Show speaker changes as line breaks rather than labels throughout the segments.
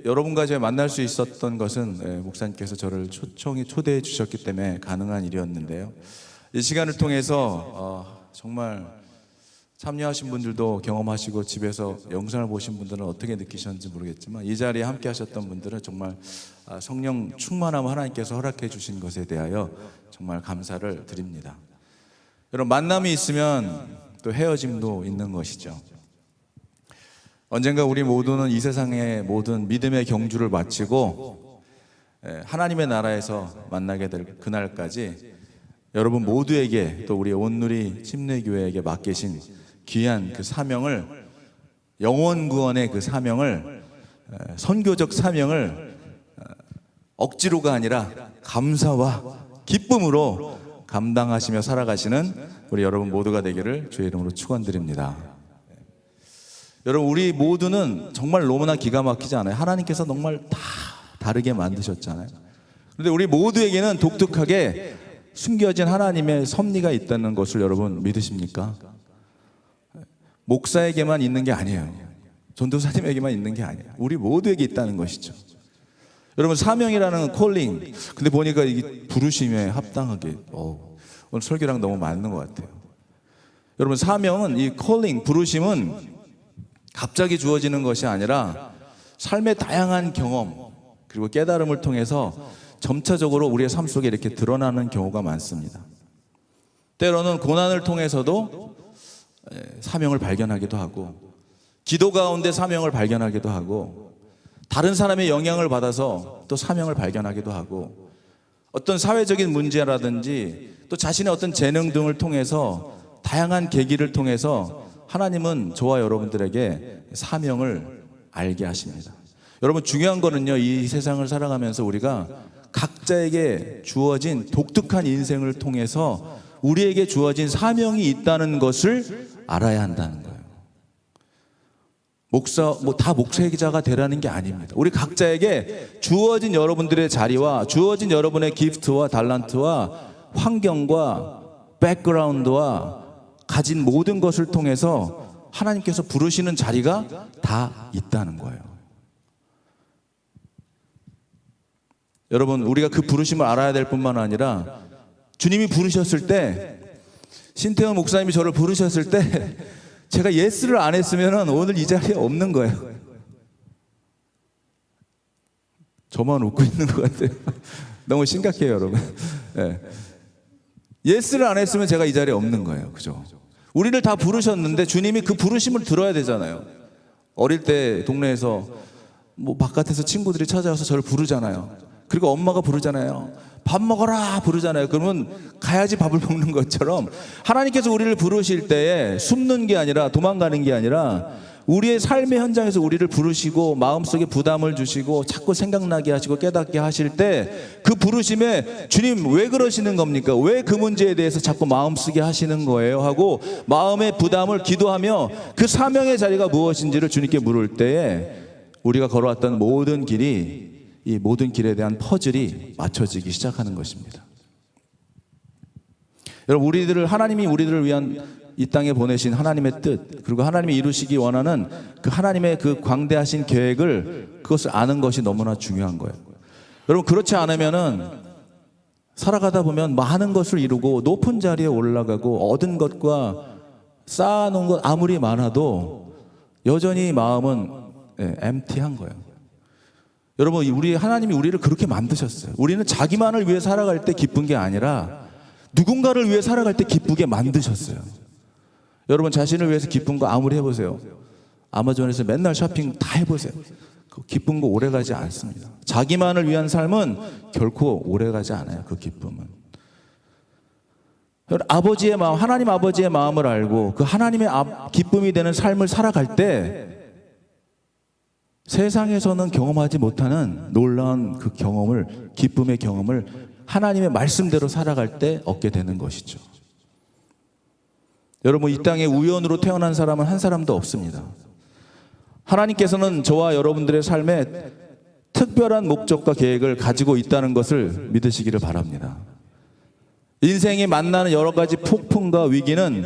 여러분과 제가 만날 수 있었던 것은 목사님께서 저를 초대해 주셨기 때문에 가능한 일이었는데요. 이 시간을 통해서 정말 참여하신 분들도 경험하시고 집에서 영상을 보신 분들은 어떻게 느끼셨는지 모르겠지만 이 자리에 함께 하셨던 분들은 정말 성령 충만함을 하나님께서 허락해 주신 것에 대하여 정말 감사를 드립니다. 여러분, 만남이 있으면 또 헤어짐도 있는 것이죠. 언젠가 우리 모두는 이 세상의 모든 믿음의 경주를 마치고 하나님의 나라에서 만나게 될 그날까지 여러분 모두에게 또 우리 온누리 침례교회에게 맡기신 귀한 그 사명을, 영혼 구원의 그 사명을, 선교적 사명을 억지로가 아니라 감사와 기쁨으로 감당하시며 살아가시는 우리 여러분 모두가 되기를 주의 이름으로 축원드립니다. 여러분, 우리 모두는 정말 너무나 기가 막히지 않아요? 하나님께서 정말 다 다르게 만드셨잖아요. 그런데 우리 모두에게는 독특하게 숨겨진 하나님의 섭리가 있다는 것을 여러분 믿으십니까? 목사에게만 있는 게 아니에요. 전도사님에게만 있는 게 아니에요. 우리 모두에게 있다는 것이죠. 여러분, 사명이라는 콜링, 근데 보니까 이게 부르심에 합당하게 오늘 설교랑 너무 맞는 것 같아요. 여러분, 사명은, 이 콜링, 부르심은 갑자기 주어지는 것이 아니라 삶의 다양한 경험 그리고 깨달음을 통해서 점차적으로 우리의 삶 속에 이렇게 드러나는 경우가 많습니다. 때로는 고난을 통해서도 사명을 발견하기도 하고, 기도 가운데 사명을 발견하기도 하고, 다른 사람의 영향을 받아서 또 사명을 발견하기도 하고, 어떤 사회적인 문제라든지 또 자신의 어떤 재능 등을 통해서 다양한 계기를 통해서 하나님은 저와 여러분들에게 사명을 알게 하십니다. 여러분, 중요한 거는요, 이 세상을 살아가면서 우리가 각자에게 주어진 독특한 인생을 통해서 우리에게 주어진 사명이 있다는 것을 알아야 한다는 거예요. 다 목회자가 되라는 게 아닙니다. 우리 각자에게 주어진 여러분들의 자리와 주어진 여러분의 기프트와 달란트와 환경과 백그라운드와 가진 모든 것을 통해서 하나님께서 부르시는 자리가 다 있다는 거예요. 여러분, 우리가 그 부르심을 알아야 될 뿐만 아니라 주님이 부르셨을 때, 신태원 목사님이 저를 부르셨을 때 제가 예스를 안 했으면 오늘 이 자리에 없는 거예요. 저만 웃고 있는 것 같아요. 너무 심각해요, 여러분. 네. 예스를 안 했으면 제가 이 자리에 없는 거예요. 그죠? 우리를 다 부르셨는데 주님이 그 부르심을 들어야 되잖아요. 어릴 때 동네에서 바깥에서 친구들이 찾아와서 저를 부르잖아요. 그리고 엄마가 부르잖아요. 밥 먹어라 부르잖아요. 그러면 가야지 밥을 먹는 것처럼 하나님께서 우리를 부르실 때에 숨는 게 아니라, 도망가는 게 아니라 우리의 삶의 현장에서 우리를 부르시고 마음속에 부담을 주시고 자꾸 생각나게 하시고 깨닫게 하실 때 그 부르심에 주님 왜 그러시는 겁니까? 왜 그 문제에 대해서 자꾸 마음 쓰게 하시는 거예요? 하고 마음의 부담을 기도하며 그 사명의 자리가 무엇인지를 주님께 물을 때에 우리가 걸어왔던 모든 길이, 이 모든 길에 대한 퍼즐이 맞춰지기 시작하는 것입니다. 여러분, 하나님이 우리들을 위한 이 땅에 보내신 하나님의 뜻, 그리고 하나님이 이루시기 원하는 그 하나님의 그 광대하신 계획을, 그것을 아는 것이 너무나 중요한 거예요. 여러분, 그렇지 않으면은 살아가다 보면 많은 것을 이루고 높은 자리에 올라가고 얻은 것과 쌓아놓은 것 아무리 많아도 여전히 마음은 empty한 거예요. 여러분, 하나님이 우리를 그렇게 만드셨어요. 우리는 자기만을 위해 살아갈 때 기쁜 게 아니라 누군가를 위해 살아갈 때 기쁘게 만드셨어요. 여러분, 자신을 위해서 기쁜 거 아무리 해보세요. 아마존에서 맨날 쇼핑 다 해보세요. 기쁜 거 오래가지 않습니다. 자기만을 위한 삶은 결코 오래가지 않아요. 그 기쁨은. 아버지의 마음, 하나님 아버지의 마음을 알고 그 하나님의 기쁨이 되는 삶을 살아갈 때 세상에서는 경험하지 못하는 놀라운 그 경험을, 기쁨의 경험을 하나님의 말씀대로 살아갈 때 얻게 되는 것이죠. 여러분, 이 땅에 우연으로 태어난 사람은 한 사람도 없습니다. 하나님께서는 저와 여러분들의 삶에 특별한 목적과 계획을 가지고 있다는 것을 믿으시기를 바랍니다. 인생이 만나는 여러 가지 폭풍과 위기는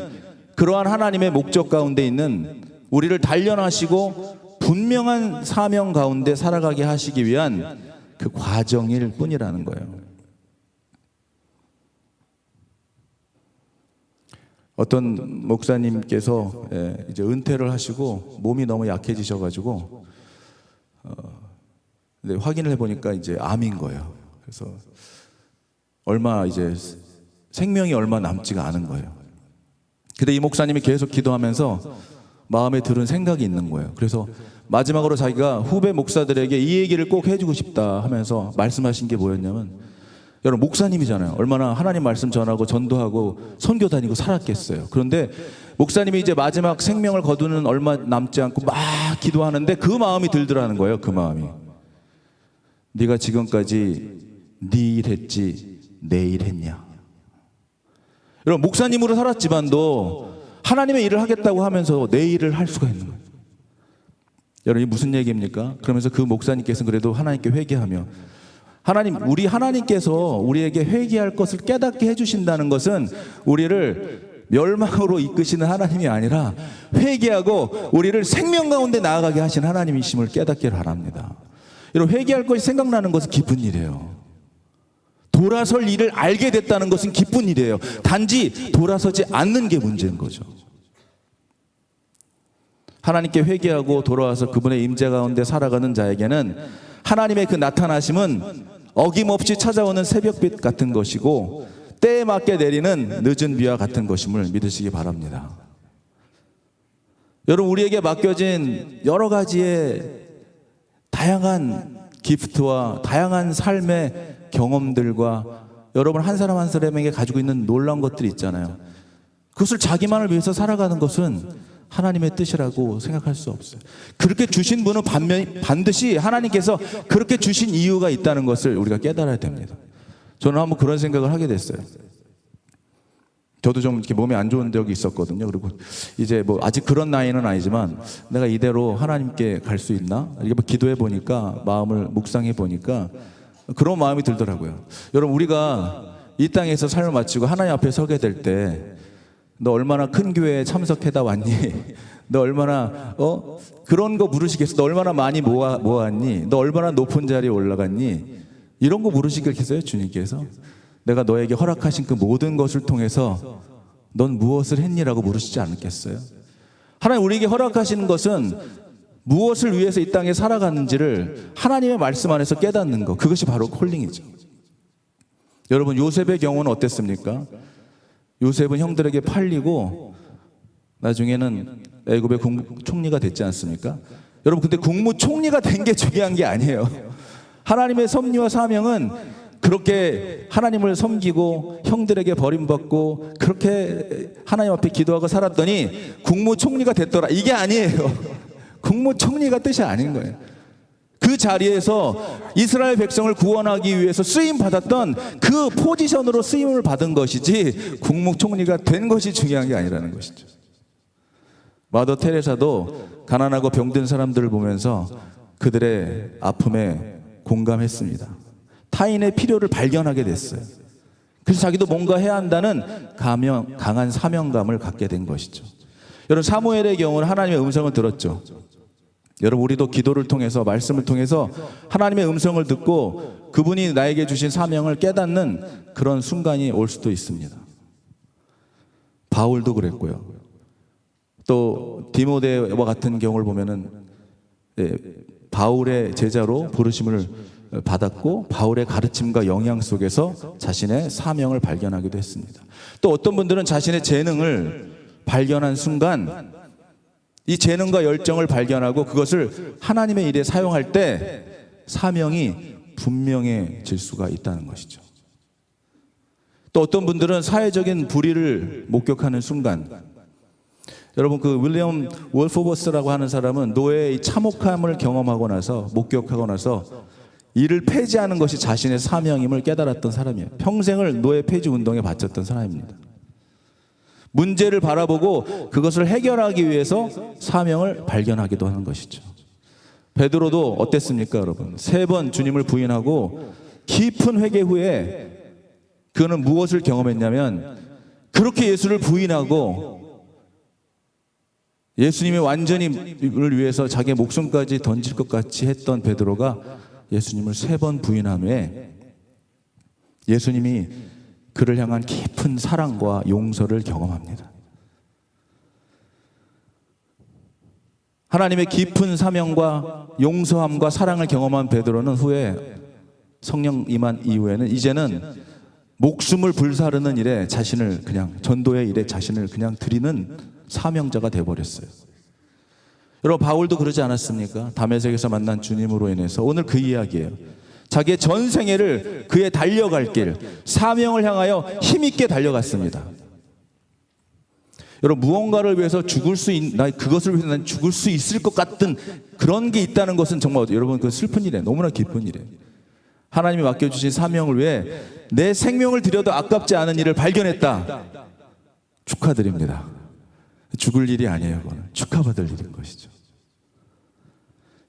그러한 하나님의 목적 가운데 있는 우리를 단련하시고 분명한 사명 가운데 살아가게 하시기 위한 그 과정일 뿐이라는 거예요. 어떤 목사님께서 이제 은퇴를 하시고 몸이 너무 약해지셔가지고 근데 확인을 해보니까 이제 암인 거예요. 그래서 이제 생명이 얼마 남지가 않은 거예요. 근데 이 목사님이 계속 기도하면서 마음에 들은 생각이 있는 거예요. 그래서 마지막으로 자기가 후배 목사들에게 이 얘기를 꼭 해주고 싶다 하면서 말씀하신 게 뭐였냐면, 여러분 목사님이잖아요. 얼마나 하나님 말씀 전하고 전도하고 선교 다니고 살았겠어요. 그런데 목사님이 이제 마지막 생명을 거두는 얼마 남지 않고 막 기도하는데 그 마음이 들더라는 거예요. 그 마음이. 네가 지금까지 네 일 했지 내 일 했냐. 여러분 목사님으로 살았지만도 하나님의 일을 하겠다고 하면서 내 일을 할 수가 있는 거예요. 여러분 이게 무슨 얘기입니까? 그러면서 그 목사님께서는 그래도 하나님께 회개하며, 우리 하나님께서 우리에게 회개할 것을 깨닫게 해주신다는 것은 우리를 멸망으로 이끄시는 하나님이 아니라 회개하고 우리를 생명 가운데 나아가게 하신 하나님이심을 깨닫기를 바랍니다. 여러분 회개할 것이 생각나는 것은 기쁜 일이에요. 돌아설 일을 알게 됐다는 것은 기쁜 일이에요. 단지 돌아서지 않는 게 문제인 거죠. 하나님께 회개하고 돌아와서 그분의 임재 가운데 살아가는 자에게는 하나님의 그 나타나심은 어김없이 찾아오는 새벽빛 같은 것이고 때에 맞게 내리는 늦은 비와 같은 것임을 믿으시기 바랍니다. 여러분 우리에게 맡겨진 여러 가지의 다양한 기프트와 다양한 삶의 경험들과 여러분 한 사람 한 사람에게 가지고 있는 놀라운 것들이 있잖아요. 그것을 자기만을 위해서 살아가는 것은 하나님의 뜻이라고 생각할 수 없어요. 그렇게 주신 분은 반드시 하나님께서 그렇게 주신 이유가 있다는 것을 우리가 깨달아야 됩니다. 저는 한번 그런 생각을 하게 됐어요. 저도 좀 이렇게 몸이 안 좋은 적이 있었거든요. 그리고 이제 아직 그런 나이는 아니지만 내가 이대로 하나님께 갈 수 있나? 이렇게 기도해 보니까, 마음을 묵상해 보니까 그런 마음이 들더라고요. 여러분 우리가 이 땅에서 삶을 마치고 하나님 앞에 서게 될 때 너 얼마나 큰 교회에 참석해다 왔니? 너 얼마나 그런 거 물으시겠어? 너 얼마나 많이 모았니? 너 얼마나 높은 자리에 올라갔니? 이런 거 물으시겠어요? 주님께서 내가 너에게 허락하신 그 모든 것을 통해서 넌 무엇을 했니라고 물으시지 않겠어요? 하나님 우리에게 허락하시는 것은 무엇을 위해서 이 땅에 살아가는지를 하나님의 말씀 안에서 깨닫는 것, 그것이 바로 콜링이죠. 여러분 요셉의 경우는 어땠습니까? 요셉은 형들에게 팔리고 나중에는 애굽의 국무총리가 됐지 않습니까? 여러분 근데 국무총리가 된 게 중요한 게 아니에요. 하나님의 섭리와 사명은 그렇게 하나님을 섬기고 형들에게 버림받고 그렇게 하나님 앞에 기도하고 살았더니 국무총리가 됐더라, 이게 아니에요. 국무총리가 뜻이 아닌 거예요. 그 자리에서 이스라엘 백성을 구원하기 위해서 쓰임 받았던 그 포지션으로 쓰임을 받은 것이지 국무총리가 된 것이 중요한 게 아니라는 것이죠. 마더 테레사도 가난하고 병든 사람들을 보면서 그들의 아픔에 공감했습니다. 타인의 필요를 발견하게 됐어요. 그래서 자기도 뭔가 해야 한다는 강한 사명감을 갖게 된 것이죠. 여러분 사무엘의 경우는 하나님의 음성을 들었죠. 여러분 우리도 기도를 통해서 말씀을 통해서 하나님의 음성을 듣고 그분이 나에게 주신 사명을 깨닫는 그런 순간이 올 수도 있습니다. 바울도 그랬고요. 또 디모데와 같은 경우를 보면은 바울의 제자로 부르심을 받았고 바울의 가르침과 영향 속에서 자신의 사명을 발견하기도 했습니다. 또 어떤 분들은 자신의 재능을 발견한 순간 이 재능과 열정을 발견하고 그것을 하나님의 일에 사용할 때 사명이 분명해질 수가 있다는 것이죠. 또 어떤 분들은 사회적인 불의를 목격하는 순간, 여러분 그 윌리엄 월포버스라고 하는 사람은 노예의 참혹함을 경험하고 나서 목격하고 나서 이를 폐지하는 것이 자신의 사명임을 깨달았던 사람이에요. 평생을 노예 폐지 운동에 바쳤던 사람입니다. 문제를 바라보고 그것을 해결하기 위해서 사명을 발견하기도 하는 것이죠. 베드로도 어땠습니까, 여러분? 3번 주님을 부인하고 깊은 회개 후에 그는 무엇을 경험했냐면 그렇게 예수를 부인하고 예수님의 완전히를 위해서 자기의 목숨까지 던질 것 같이 했던 베드로가 예수님을 3번 부인함에 예수님이 그를 향한 깊은 사랑과 용서를 경험합니다. 하나님의 깊은 사명과 용서함과 사랑을 경험한 베드로는 후에 성령 임한 이후에는 이제는 목숨을 불사르는 일에 자신을 그냥 전도의 일에 자신을 그냥 드리는 사명자가 되어버렸어요. 여러분, 바울도 그러지 않았습니까? 다메섹에서 만난 주님으로 인해서 오늘 그 이야기예요. 자기의 전 생애를 그의 달려갈 길, 사명을 향하여 힘있게 달려갔습니다. 여러분, 무언가를 위해서 나 그것을 위해서 난 죽을 수 있을 것 같은 그런 게 있다는 것은 정말 여러분 그 슬픈 일이에요. 너무나 기쁜 일이에요. 하나님이 맡겨주신 사명을 위해 내 생명을 들여도 아깝지 않은 일을 발견했다. 축하드립니다. 죽을 일이 아니에요. 그건 축하받을 일인 것이죠.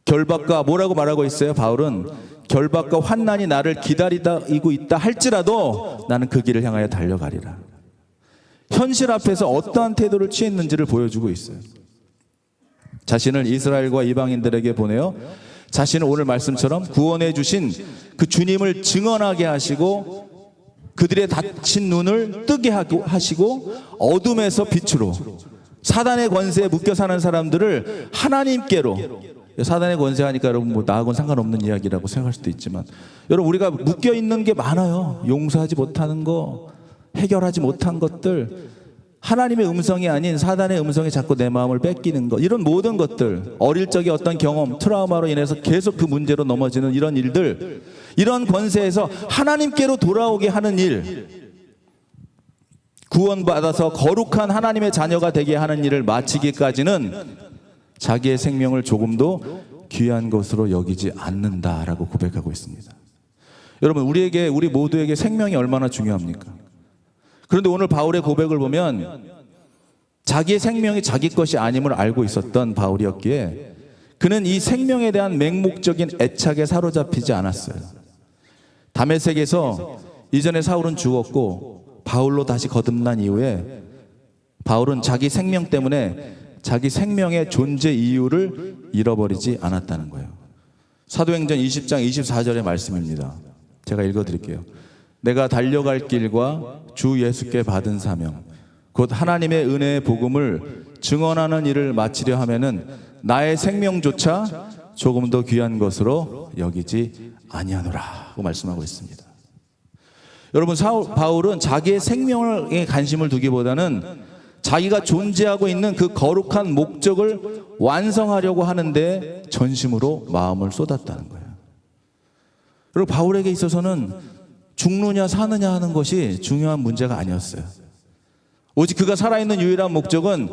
결박과 뭐라고 말하고 있어요? 바울은 결박과 환난이 나를 기다리고 있다 할지라도 나는 그 길을 향하여 달려가리라. 현실 앞에서 어떠한 태도를 취했는지를 보여주고 있어요. 자신을 이스라엘과 이방인들에게 보내어 자신을 오늘 말씀처럼 구원해 주신 그 주님을 증언하게 하시고 그들의 닫힌 눈을 뜨게 하시고 어둠에서 빛으로 사단의 권세에 묶여 사는 사람들을 하나님께로, 사단의 권세 하니까 여러분 뭐 나하고는 상관없는 이야기라고 생각할 수도 있지만 여러분, 우리가 묶여 있는 게 많아요. 용서하지 못하는 거, 해결하지 못한 것들, 하나님의 음성이 아닌 사단의 음성이 자꾸 내 마음을 뺏기는 것, 이런 모든 것들, 어릴 적의 어떤 경험, 트라우마로 인해서 계속 그 문제로 넘어지는 이런 일들, 이런 권세에서 하나님께로 돌아오게 하는 일, 구원받아서 거룩한 하나님의 자녀가 되게 하는 일을 마치기까지는 자기의 생명을 조금도 귀한 것으로 여기지 않는다라고 고백하고 있습니다. 여러분, 우리 모두에게 생명이 얼마나 중요합니까? 그런데 오늘 바울의 고백을 보면 자기의 생명이 자기 것이 아님을 알고 있었던 바울이었기에 그는 이 생명에 대한 맹목적인 애착에 사로잡히지 않았어요. 다메섹에서 이전에 사울은 죽었고 바울로 다시 거듭난 이후에 바울은 자기 생명 때문에 자기 생명의 존재 이유를 잃어버리지 않았다는 거예요. 사도행전 20장 24절의 말씀입니다. 제가 읽어드릴게요. 내가 달려갈 길과 주 예수께 받은 사명 곧 하나님의 은혜의 복음을 증언하는 일을 마치려 하면은 나의 생명조차 조금 더 귀한 것으로 여기지 아니하노라고 말씀하고 있습니다. 여러분, 바울은 자기의 생명에 관심을 두기보다는 자기가 존재하고 있는 그 거룩한 목적을 완성하려고 하는데 전심으로 마음을 쏟았다는 거예요. 그리고 바울에게 있어서는 죽느냐 사느냐 하는 것이 중요한 문제가 아니었어요. 오직 그가 살아있는 유일한 목적은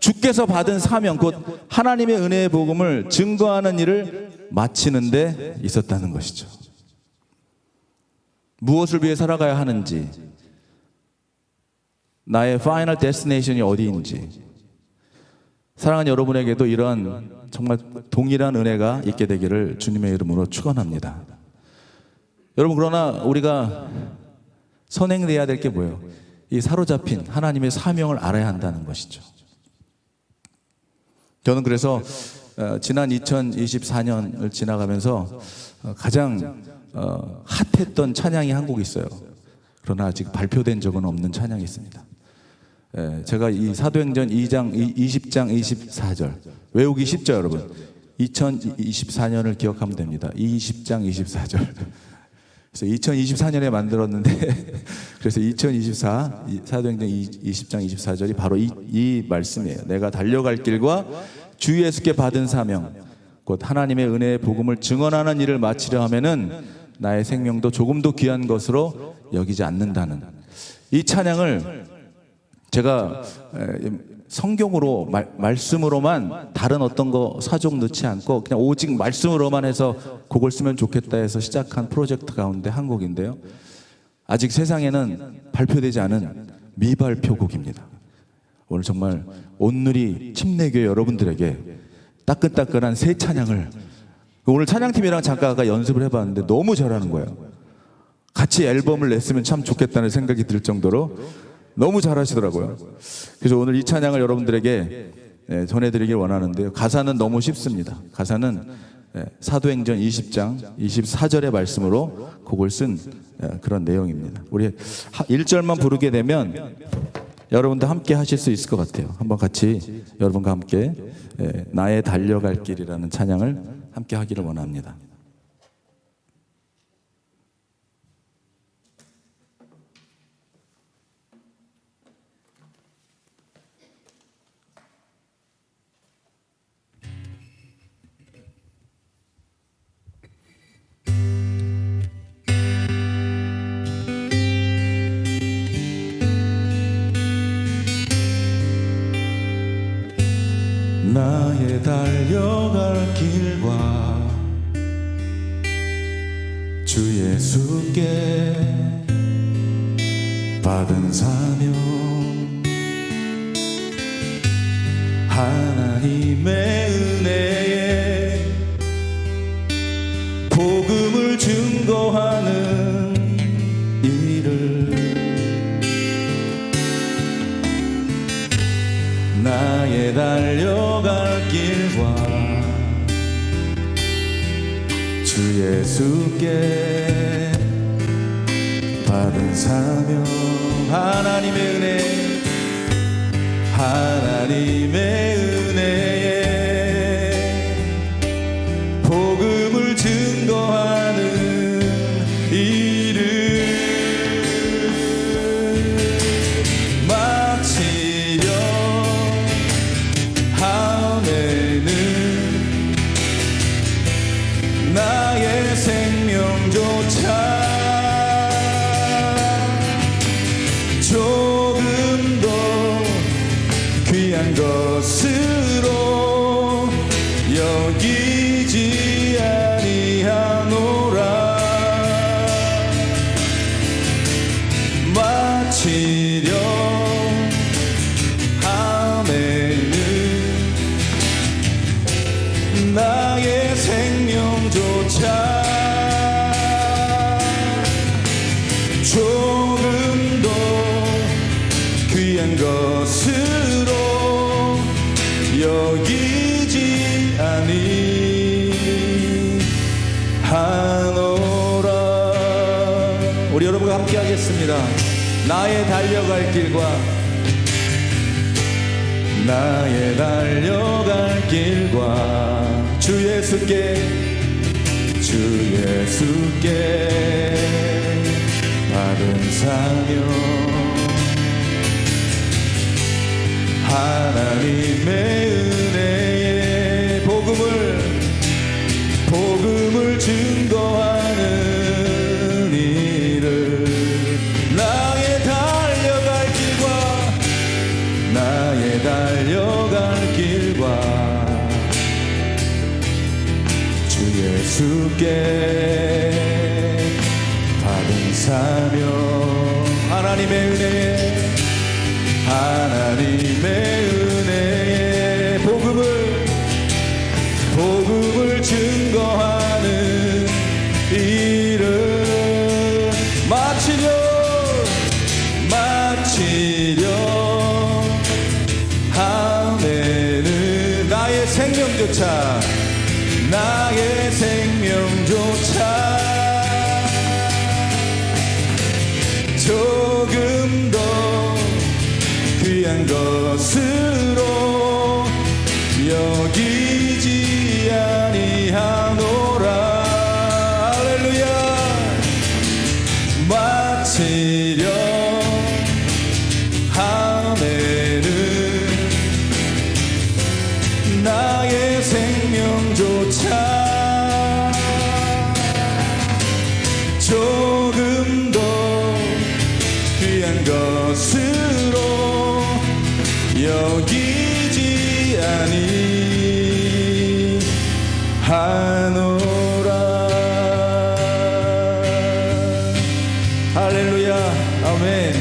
주께서 받은 사명, 곧 하나님의 은혜의 복음을 증거하는 일을 마치는 데 있었다는 것이죠. 무엇을 위해 살아가야 하는지, 나의 파이널 데스티네이션이 어디인지, 사랑하는 여러분에게도 이런 정말 동일한 은혜가 있게 되기를 주님의 이름으로 축원합니다. 여러분, 그러나 우리가 선행해야 될 게 뭐예요? 이 사로잡힌 하나님의 사명을 알아야 한다는 것이죠. 저는 그래서 지난 2024년을 지나가면서 가장 핫했던 찬양이 한 곡 있어요. 그러나 아직 발표된 적은 없는 찬양이 있습니다. 제가 이 사도행전 20장 24절 외우기 쉽죠, 여러분? 2024년을 기억하면 됩니다. 20장 24절. 그래서 2024년에 만들었는데 그래서 2024 사도행전 20장 24절이 바로 이 말씀이에요. 내가 달려갈 길과 주 예수께 받은 사명 곧 하나님의 은혜의 복음을 증언하는 일을 마치려 하면은 나의 생명도 조금도 귀한 것으로 여기지 않는다는 이 찬양을 제가 성경으로 말씀으로만 다른 어떤 거 사족 넣지 않고 그냥 오직 말씀으로만 해서 곡을 쓰면 좋겠다 해서 시작한 프로젝트 가운데 한 곡인데요. 아직 세상에는 발표되지 않은 미발표곡입니다. 오늘 정말 온누리 침례교회 여러분들에게 따끈따끈한 새 찬양을, 오늘 찬양팀이랑 잠깐 아까 연습을 해봤는데 너무 잘하는 거예요. 같이 앨범을 냈으면 참 좋겠다는 생각이 들 정도로 너무 잘하시더라고요. 그래서 오늘 이 찬양을 여러분들에게 전해드리길 원하는데요. 가사는 너무 쉽습니다. 가사는 사도행전 20장 24절의 말씀으로 곡을 쓴 그런 내용입니다. 우리 1절만 부르게 되면 여러분도 함께 하실 수 있을 것 같아요. 한번 같이 여러분과 함께 나의 달려갈 길이라는 찬양을 함께 하기를 원합니다. 나의 달려갈 길과 주 예수께 받은 사명, 하나님의 은혜에 복음을 증거하는 일을, 나의 달려갈 길과 주 예수께 받은 사명, 하나님의 은혜, 하나님의 은혜에 복음을 증거하는 일을 마치려 함에는 나의 생명조차 조금 더 귀한 것으로 여기지 아니하노라. 마치려 함에는 나의 생명조차 조금 더 귀한 것으로 여기지 아니하노라. 우리 여러분과 함께 하겠습니다. 나의 달려갈 길과 나의 달려갈 길과 주 예수께 받은 사명, 하나님의 은혜에 복음을 증거하는 일을, 나의 달려갈 길과 주 예수께 받은 사명, 하나님의 은혜에 복음을 증거하는 일을 마치려 함에는 나의 생명조차 조금 더 귀한 것으로 여기지 아니하노라. 할렐루야. 마치려 함에는 나의 생명조차 조금 더 귀한 것으로 여기지 아니하노라. 할렐루야. 아멘.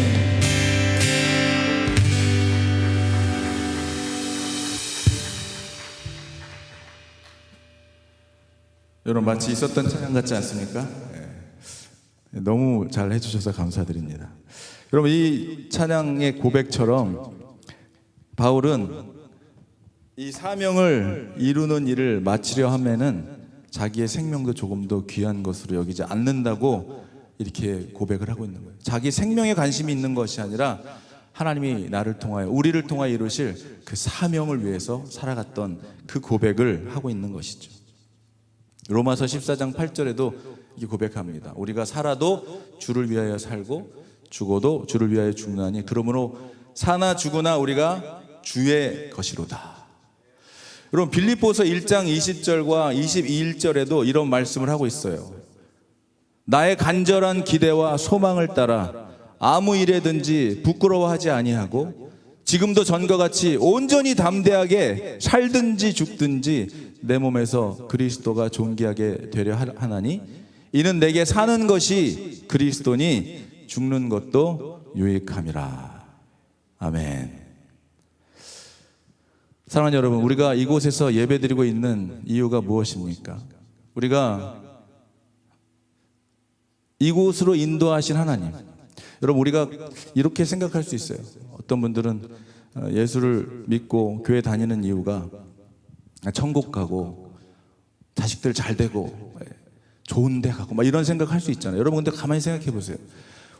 여러분 마치 있었던 찬양 같지 않습니까? 너무 잘 해주셔서 감사드립니다. 여러분 이 찬양의 고백처럼 바울은 이 사명을 이루는 일을 마치려 하면은 자기의 생명도 조금 더 귀한 것으로 여기지 않는다고 이렇게 고백을 하고 있는 거예요. 자기 생명에 관심이 있는 것이 아니라 하나님이 나를 통하여, 우리를 통하여 이루실 그 사명을 위해서 살아갔던 그 고백을 하고 있는 것이죠. 로마서 14장 8절에도 이렇게 고백합니다. 우리가 살아도 주를 위하여 살고 죽어도 주를 위하여 죽나니 그러므로 사나 죽으나 우리가 주의 것이로다. 여러분, 빌립보서 1장 20절과 22절에도 이런 말씀을 하고 있어요. 나의 간절한 기대와 소망을 따라 아무 일에든지 부끄러워하지 아니하고 지금도 전과 같이 온전히 담대하게 살든지 죽든지 내 몸에서 그리스도가 존귀하게 되려 하나니 이는 내게 사는 것이 그리스도니 죽는 것도 유익함이라. 아멘. 사랑하는 여러분, 우리가 이곳에서 예배드리고 있는 이유가 무엇입니까? 우리가 이곳으로 인도하신 하나님, 여러분, 우리가 이렇게 생각할 수 있어요. 어떤 분들은 예수를 믿고 교회 다니는 이유가 천국 가고 자식들 잘 되고 좋은 데 가고 막 이런 생각할 수 있잖아요. 여러분, 근데 가만히 생각해 보세요.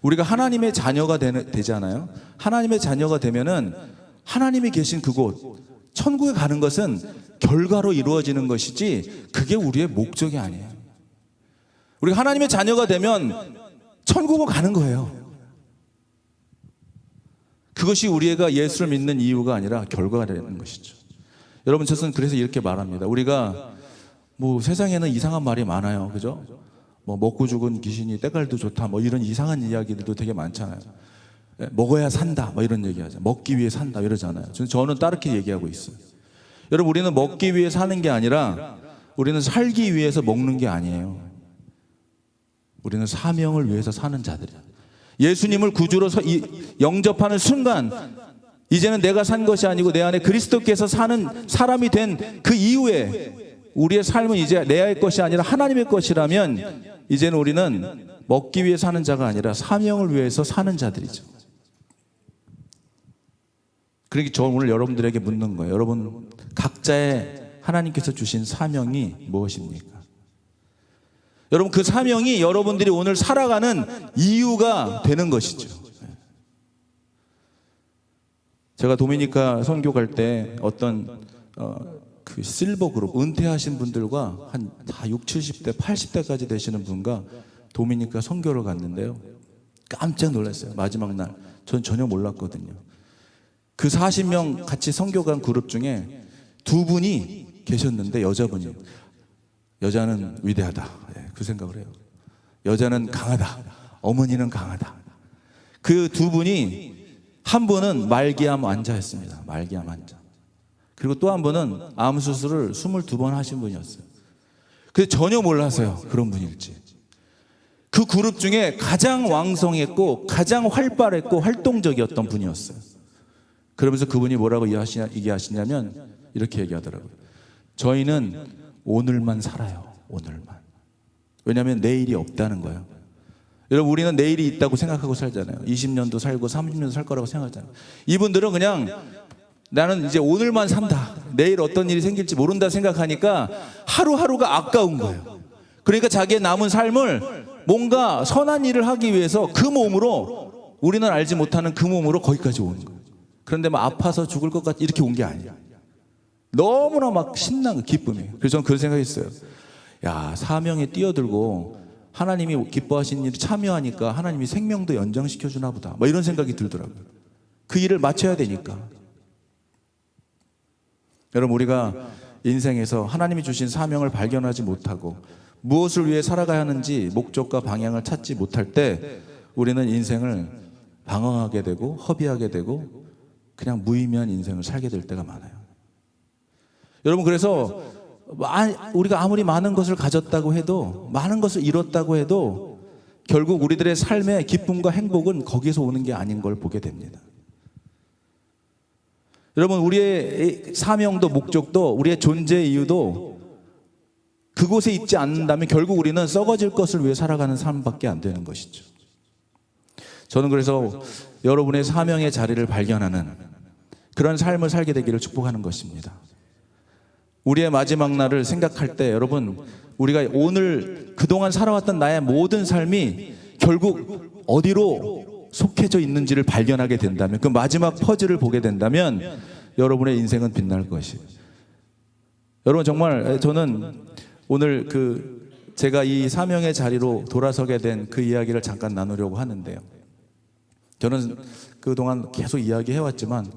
우리가 하나님의 자녀가 되잖아요. 하나님의 자녀가 되면은 하나님이 계신 그곳 천국에 가는 것은 결과로 이루어지는 것이지 그게 우리의 목적이 아니에요. 우리가 하나님의 자녀가 되면 천국을 가는 거예요. 그것이 우리가 예수를 믿는 이유가 아니라 결과가 되는 것이죠. 여러분, 저는 그래서 이렇게 말합니다. 우리가 뭐 세상에는 이상한 말이 많아요. 그죠? 뭐 먹고 죽은 귀신이 때깔도 좋다 뭐 이런 이상한 이야기들도 되게 많잖아요. 먹어야 산다 뭐 이런 얘기하죠. 먹기 위해 산다 이러잖아요. 저는 다르게 얘기하고 있어요. 여러분, 우리는 먹기 위해 사는 게 아니라 우리는 살기 위해서 먹는 게 아니에요. 우리는 사명을 위해서 사는 자들이야. 예수님을 구주로 영접하는 순간 이제는 내가 산 것이 아니고 내 안에 그리스도께서 사는 사람이 된 그 이후에 우리의 삶은 이제 내 것이 아니라 하나님의 것이라면 이제는 우리는 먹기 위해 사는 자가 아니라 사명을 위해서 사는 자들이죠. 그러니까 저 오늘 여러분들에게 묻는 거예요. 여러분, 각자의 하나님께서 주신 사명이 무엇입니까? 여러분, 그 사명이 여러분들이 오늘 살아가는 이유가 되는 것이죠. 제가 도미니카 선교 갈 때 어떤 그 실버 그룹 은퇴하신 분들과 한 다 60, 70대, 80대까지 되시는 분과 도미니카 선교를 갔는데요. 깜짝 놀랐어요. 마지막 날. 전 전혀 몰랐거든요. 그 40명 같이 선교 간 그룹 중에 두 분이 계셨는데 여자분이, 여자는 위대하다. 그 생각을 해요. 여자는 강하다. 어머니는 강하다. 그 두 분이, 한 분은 말기암 환자였습니다. 말기암 환자. 그리고 또 한 분은 암 수술을 22번 하신 분이었어요. 근데 전혀 몰랐어요. 그런 분일지. 그 그룹 중에 가장 왕성했고 가장 활발했고 활동적이었던 분이었어요. 그러면서 그분이 뭐라고 얘기하시냐면 이렇게 얘기하더라고요. 저희는 오늘만 살아요. 오늘만. 왜냐하면 내일이 없다는 거예요. 여러분, 우리는 내일이 있다고 생각하고 살잖아요. 20년도 살고 30년도 살 거라고 생각하잖아요. 이분들은 그냥 나는 이제 오늘만 산다. 내일 어떤 일이 생길지 모른다 생각하니까 하루하루가 아까운 거예요. 그러니까 자기의 남은 삶을 뭔가 선한 일을 하기 위해서 그 몸으로, 우리는 알지 못하는 그 몸으로 거기까지 오는 거예요. 그런데 막 아파서 죽을 것 같이 이렇게 온 게 아니에요. 너무나 막 신난 기쁨이에요. 그래서 저는 그런 생각했어요. 야, 사명에 뛰어들고 하나님이 기뻐하시는 일에 참여하니까 하나님이 생명도 연장시켜 주나 보다. 뭐 이런 생각이 들더라고요. 그 일을 마쳐야 되니까. 여러분, 우리가 인생에서 하나님이 주신 사명을 발견하지 못하고 무엇을 위해 살아가야 하는지 목적과 방향을 찾지 못할 때 우리는 인생을 방황하게 되고 허비하게 되고 그냥 무의미한 인생을 살게 될 때가 많아요. 여러분, 그래서 우리가 아무리 많은 것을 가졌다고 해도, 많은 것을 잃었다고 해도 결국 우리들의 삶의 기쁨과 행복은 거기서 오는 게 아닌 걸 보게 됩니다. 여러분, 우리의 사명도 목적도 우리의 존재의 이유도 그곳에 있지 않는다면 결국 우리는 썩어질 것을 위해 살아가는 삶밖에 안 되는 것이죠. 저는 그래서 여러분의 사명의 자리를 발견하는 그런 삶을 살게 되기를 축복하는 것입니다. 우리의 마지막 날을 생각할 때 여러분, 우리가 오늘 그동안 살아왔던 나의 모든 삶이 결국 어디로 속해져 있는지를 발견하게 된다면, 그 마지막 퍼즐을 보게 된다면 여러분의 인생은 빛날 것이에요. 여러분, 정말 저는 오늘 제가 이 사명의 자리로 돌아서게 된 그 이야기를 잠깐 나누려고 하는데요. 저는 그동안 계속 이야기해왔지만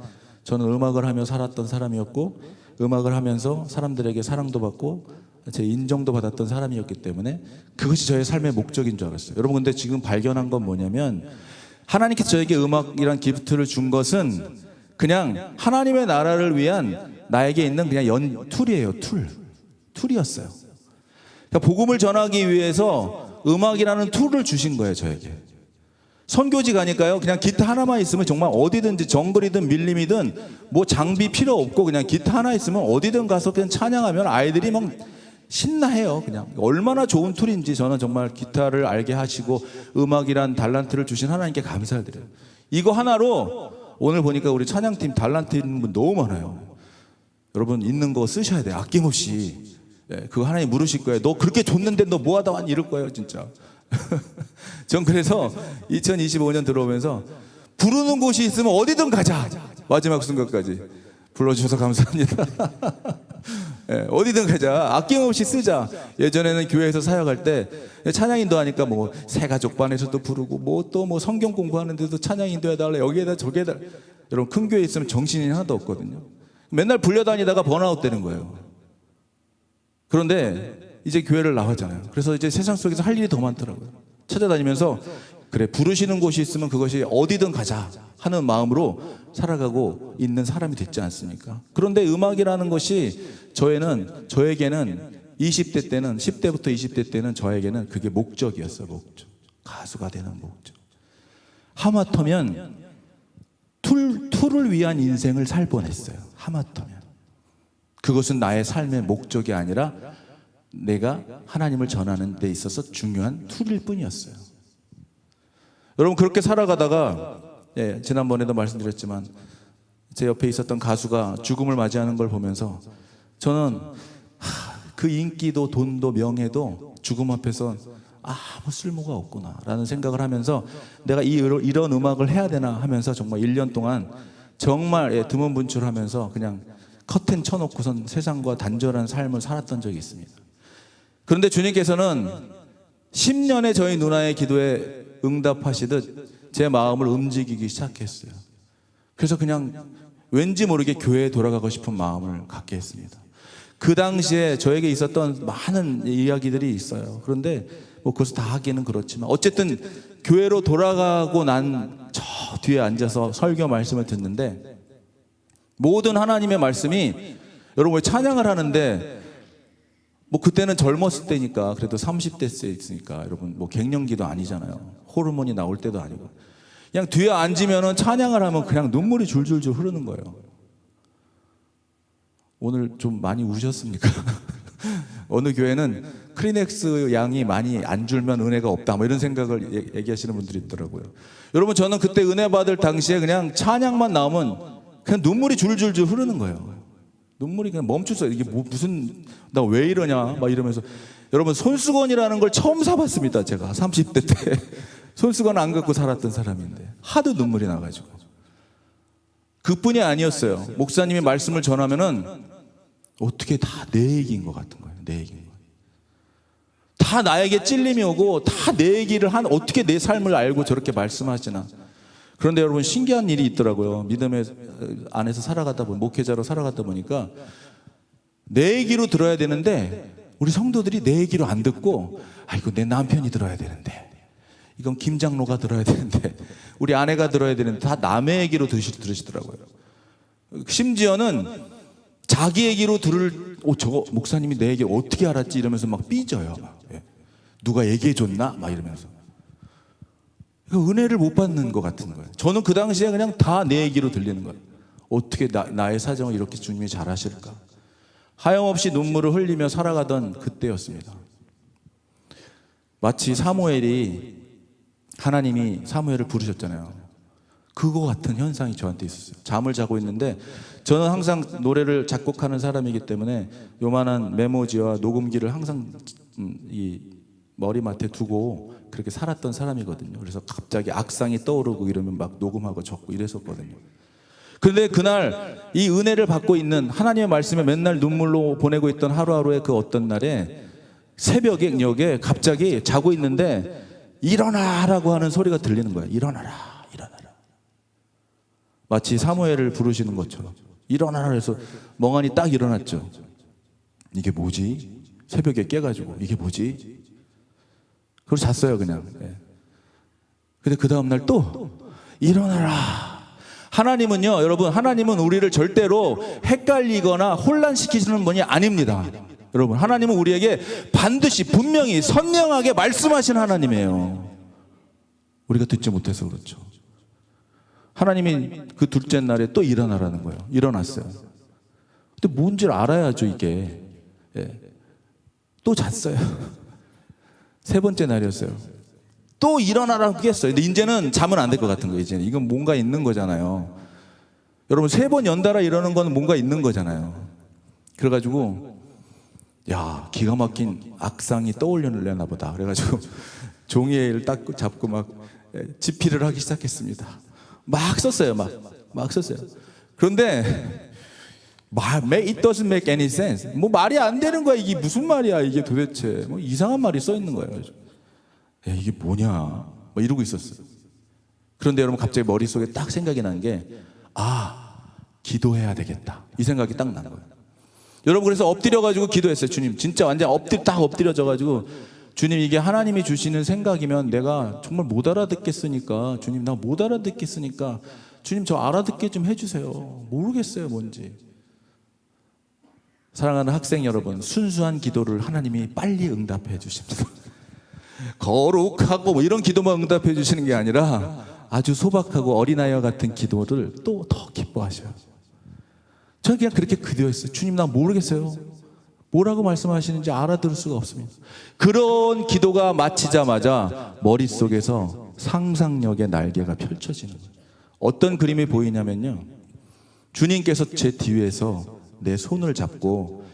저는 음악을 하며 살았던 사람이었고, 음악을 하면서 사람들에게 사랑도 받고 제 인정도 받았던 사람이었기 때문에 그것이 저의 삶의 목적인 줄 알았어요. 여러분, 근데 지금 발견한 건 뭐냐면, 하나님께서 저에게 음악이란 기프트를 준 것은 그냥 하나님의 나라를 위한 나에게 있는 그냥 툴이에요. 툴이었어요. 그러니까 복음을 전하기 위해서 음악이라는 툴을 주신 거예요, 저에게. 선교지 가니까요, 그냥 기타 하나만 있으면 정말 어디든지, 정글이든 밀림이든 뭐 장비 필요 없고 그냥 기타 하나 있으면 어디든 가서 그냥 찬양하면 아이들이 막 신나해요. 그냥 얼마나 좋은 툴인지 저는 정말 기타를 알게 하시고 음악이란 달란트를 주신 하나님께 감사를 드려요. 이거 하나로 오늘 보니까 우리 찬양팀 달란트 있는 분 너무 많아요. 여러분, 있는 거 쓰셔야 돼요. 아낌없이. 그거 하나님 물으실 거예요. 너 그렇게 줬는데 너 뭐 하다 왔니? 이럴 거예요, 진짜. 전 그래서 2025년 들어오면서 부르는 곳이 있으면 어디든 가자, 마지막 순간까지 불러주셔서 감사합니다. 어디든 가자, 아낌없이 쓰자. 예전에는 교회에서 사역할 때 찬양인도 하니까 뭐 새가족반에서도 부르고 뭐 또 뭐 성경 공부하는데도 찬양인도 해달라, 여기에다 저기에다. 여러분, 큰 교회에 있으면 정신이 하나도 없거든요. 맨날 불려다니다가 번아웃 되는 거예요. 그런데 이제 교회를 나왔잖아요. 그래서 이제 세상 속에서 할 일이 더 많더라고요. 찾아다니면서 그래, 부르시는 곳이 있으면 그것이 어디든 가자 하는 마음으로 살아가고 있는 사람이 됐지 않습니까? 그런데 음악이라는 것이 저에게는 20대 때는, 10대부터 20대 때는 저에게는 그게 목적이었어요. 목적. 가수가 되는 목적. 하마터면 툴을 위한 인생을 살 뻔했어요. 하마터면. 그것은 나의 삶의 목적이 아니라 내가 하나님을 전하는 데 있어서 중요한 툴일 뿐이었어요. 여러분, 그렇게 살아가다가 지난번에도 말씀드렸지만 제 옆에 있었던 가수가 죽음을 맞이하는 걸 보면서 저는 그 인기도 돈도 명예도 죽음 앞에서 아무 쓸모가 없구나 라는 생각을 하면서 내가 이런 음악을 해야 되나 하면서 정말 1년 동안 정말 드문분출하면서 그냥 커튼 쳐놓고선 세상과 단절한 삶을 살았던 적이 있습니다. 그런데 주님께서는 10년의 저희 누나의 기도에 응답하시듯 제 마음을 움직이기 시작했어요. 그래서 그냥 왠지 모르게 교회에 돌아가고 싶은 마음을 갖게 했습니다. 그 당시에 저에게 있었던 많은 이야기들이 있어요. 그런데 뭐 그것을 다 하기는 그렇지만 어쨌든 교회로 돌아가고 난 저 뒤에 앉아서 설교 말씀을 듣는데 모든 하나님의 말씀이, 여러분, 왜 찬양을 하는데 뭐 그때는 젊었을 때니까, 그래도 30대 때 있으니까 여러분 뭐 갱년기도 아니잖아요. 호르몬이 나올 때도 아니고 그냥 뒤에 앉으면은 찬양을 하면 그냥 눈물이 줄줄줄 흐르는 거예요. 오늘 좀 많이 우셨습니까? 어느 교회는 크리넥스 양이 많이 안 줄면 은혜가 없다 뭐 이런 생각을 얘기하시는 분들이 있더라고요. 여러분, 저는 그때 은혜 받을 당시에 그냥 찬양만 나오면 그냥 눈물이 줄줄줄 흐르는 거예요. 눈물이 그냥 멈추서 이게 뭐 무슨, 나 왜 이러냐 막 이러면서. 여러분, 손수건이라는 걸 처음 사봤습니다. 제가 30대 때 손수건 안 갖고 살았던 사람인데 하도 눈물이 나가지고. 그뿐이 아니었어요. 목사님이 말씀을 전하면은 어떻게 다 내 얘기인 것 같은 거예요. 내 얘기인 거예요. 다 나에게 찔림이 오고 다 내 얘기를 어떻게 내 삶을 알고 저렇게 말씀하시나. 그런데 여러분, 신기한 일이 있더라고요. 믿음의 안에서 살아가다 보니, 목회자로 살아가다 보니까 내 얘기로 들어야 되는데 우리 성도들이 내 얘기로 안 듣고, 이거 내 남편이 들어야 되는데, 이건 김 장로가 들어야 되는데, 우리 아내가 들어야 되는데 다 남의 얘기로 들으시더라고요. 심지어는 자기 얘기로 저거 목사님이 내 얘기 어떻게 알았지 이러면서 막 삐져요. 누가 얘기해 줬나? 막 이러면서. 은혜를 못 받는 것 같은 거예요. 저는 그 당시에 그냥 다 내 얘기로 들리는 거예요. 어떻게 나의 사정을 이렇게 주님이 잘 하실까? 하염없이 눈물을 흘리며 살아가던 그때였습니다. 마치 사무엘이, 하나님이 사무엘을 부르셨잖아요. 그거 같은 현상이 저한테 있었어요. 잠을 자고 있는데 저는 항상 노래를 작곡하는 사람이기 때문에 요만한 메모지와 녹음기를 항상 이 머리맡에 두고 그렇게 살았던 사람이거든요. 그래서 갑자기 악상이 떠오르고 이러면 막 녹음하고 적고 이랬었거든요. 그런데 그날 이 은혜를 받고 있는 하나님의 말씀에 맨날 눈물로 보내고 있던 하루하루의 그 어떤 날에 새벽에 갑자기 자고 있는데 일어나라고 하는 소리가 들리는 거예요. 일어나라, 일어나라. 마치 사무엘을 부르시는 것처럼 일어나라 해서 멍하니 딱 일어났죠. 이게 뭐지? 새벽에 깨가지고 이게 뭐지? 그리고 잤어요 그냥. 근데 그 다음날 또 일어나라. 하나님은요, 여러분, 하나님은 우리를 절대로 헷갈리거나 혼란시키시는 분이 아닙니다. 여러분, 하나님은 우리에게 반드시 분명히 선명하게 말씀하신 하나님이에요. 우리가 듣지 못해서 그렇죠. 하나님이 그 둘째 날에 또 일어나라는 거예요. 일어났어요. 근데 뭔지를 알아야죠, 이게. 또 잤어요. 세 번째 날이었어요. 또 일어나라고 했어요. 근데 이제는 자면 안 될 것 같은 거예요. 이제는 이건 뭔가 있는 거잖아요. 여러분, 3번 연달아 이러는 건 뭔가 있는 거잖아요. 그래가지고 야, 기가 막힌 악상이 떠올려내려나 보다. 그래가지고 종이에를 딱 잡고 막 집필을 하기 시작했습니다. 막 썼어요. 막 썼어요. 그런데 it doesn't make any sense. 뭐 말이 안 되는 거야. 이게 무슨 말이야 이게 도대체. 뭐 이상한 말이 써 있는 거예요. 야, 이게 뭐냐 뭐 이러고 있었어요. 그런데 여러분 갑자기 머릿속에 딱 생각이 난 게 기도해야 되겠다 이 생각이 딱 난 거예요. 여러분, 그래서 엎드려가지고 기도했어요. 주님, 진짜 완전 딱 엎드려져가지고 주님, 이게 하나님이 주시는 생각이면 내가 정말 못 알아듣겠으니까 주님, 나 못 알아듣겠으니까 주님, 저 알아듣게 좀 해주세요. 모르겠어요 뭔지. 사랑하는 학생 여러분, 순수한 기도를 하나님이 빨리 응답해 주십니다. 거룩하고 뭐 이런 기도만 응답해 주시는 게 아니라 아주 소박하고 어린아이와 같은 기도를 또 더 기뻐하셔요. 저는 그냥 그렇게 기도했어요. 주님, 나 모르겠어요. 뭐라고 말씀하시는지 알아들을 수가 없습니다. 그런 기도가 마치자마자 머릿속에서 상상력의 날개가 펼쳐지는 거예요. 어떤 그림이 보이냐면요, 주님께서 제 뒤에서 내 손을 잡고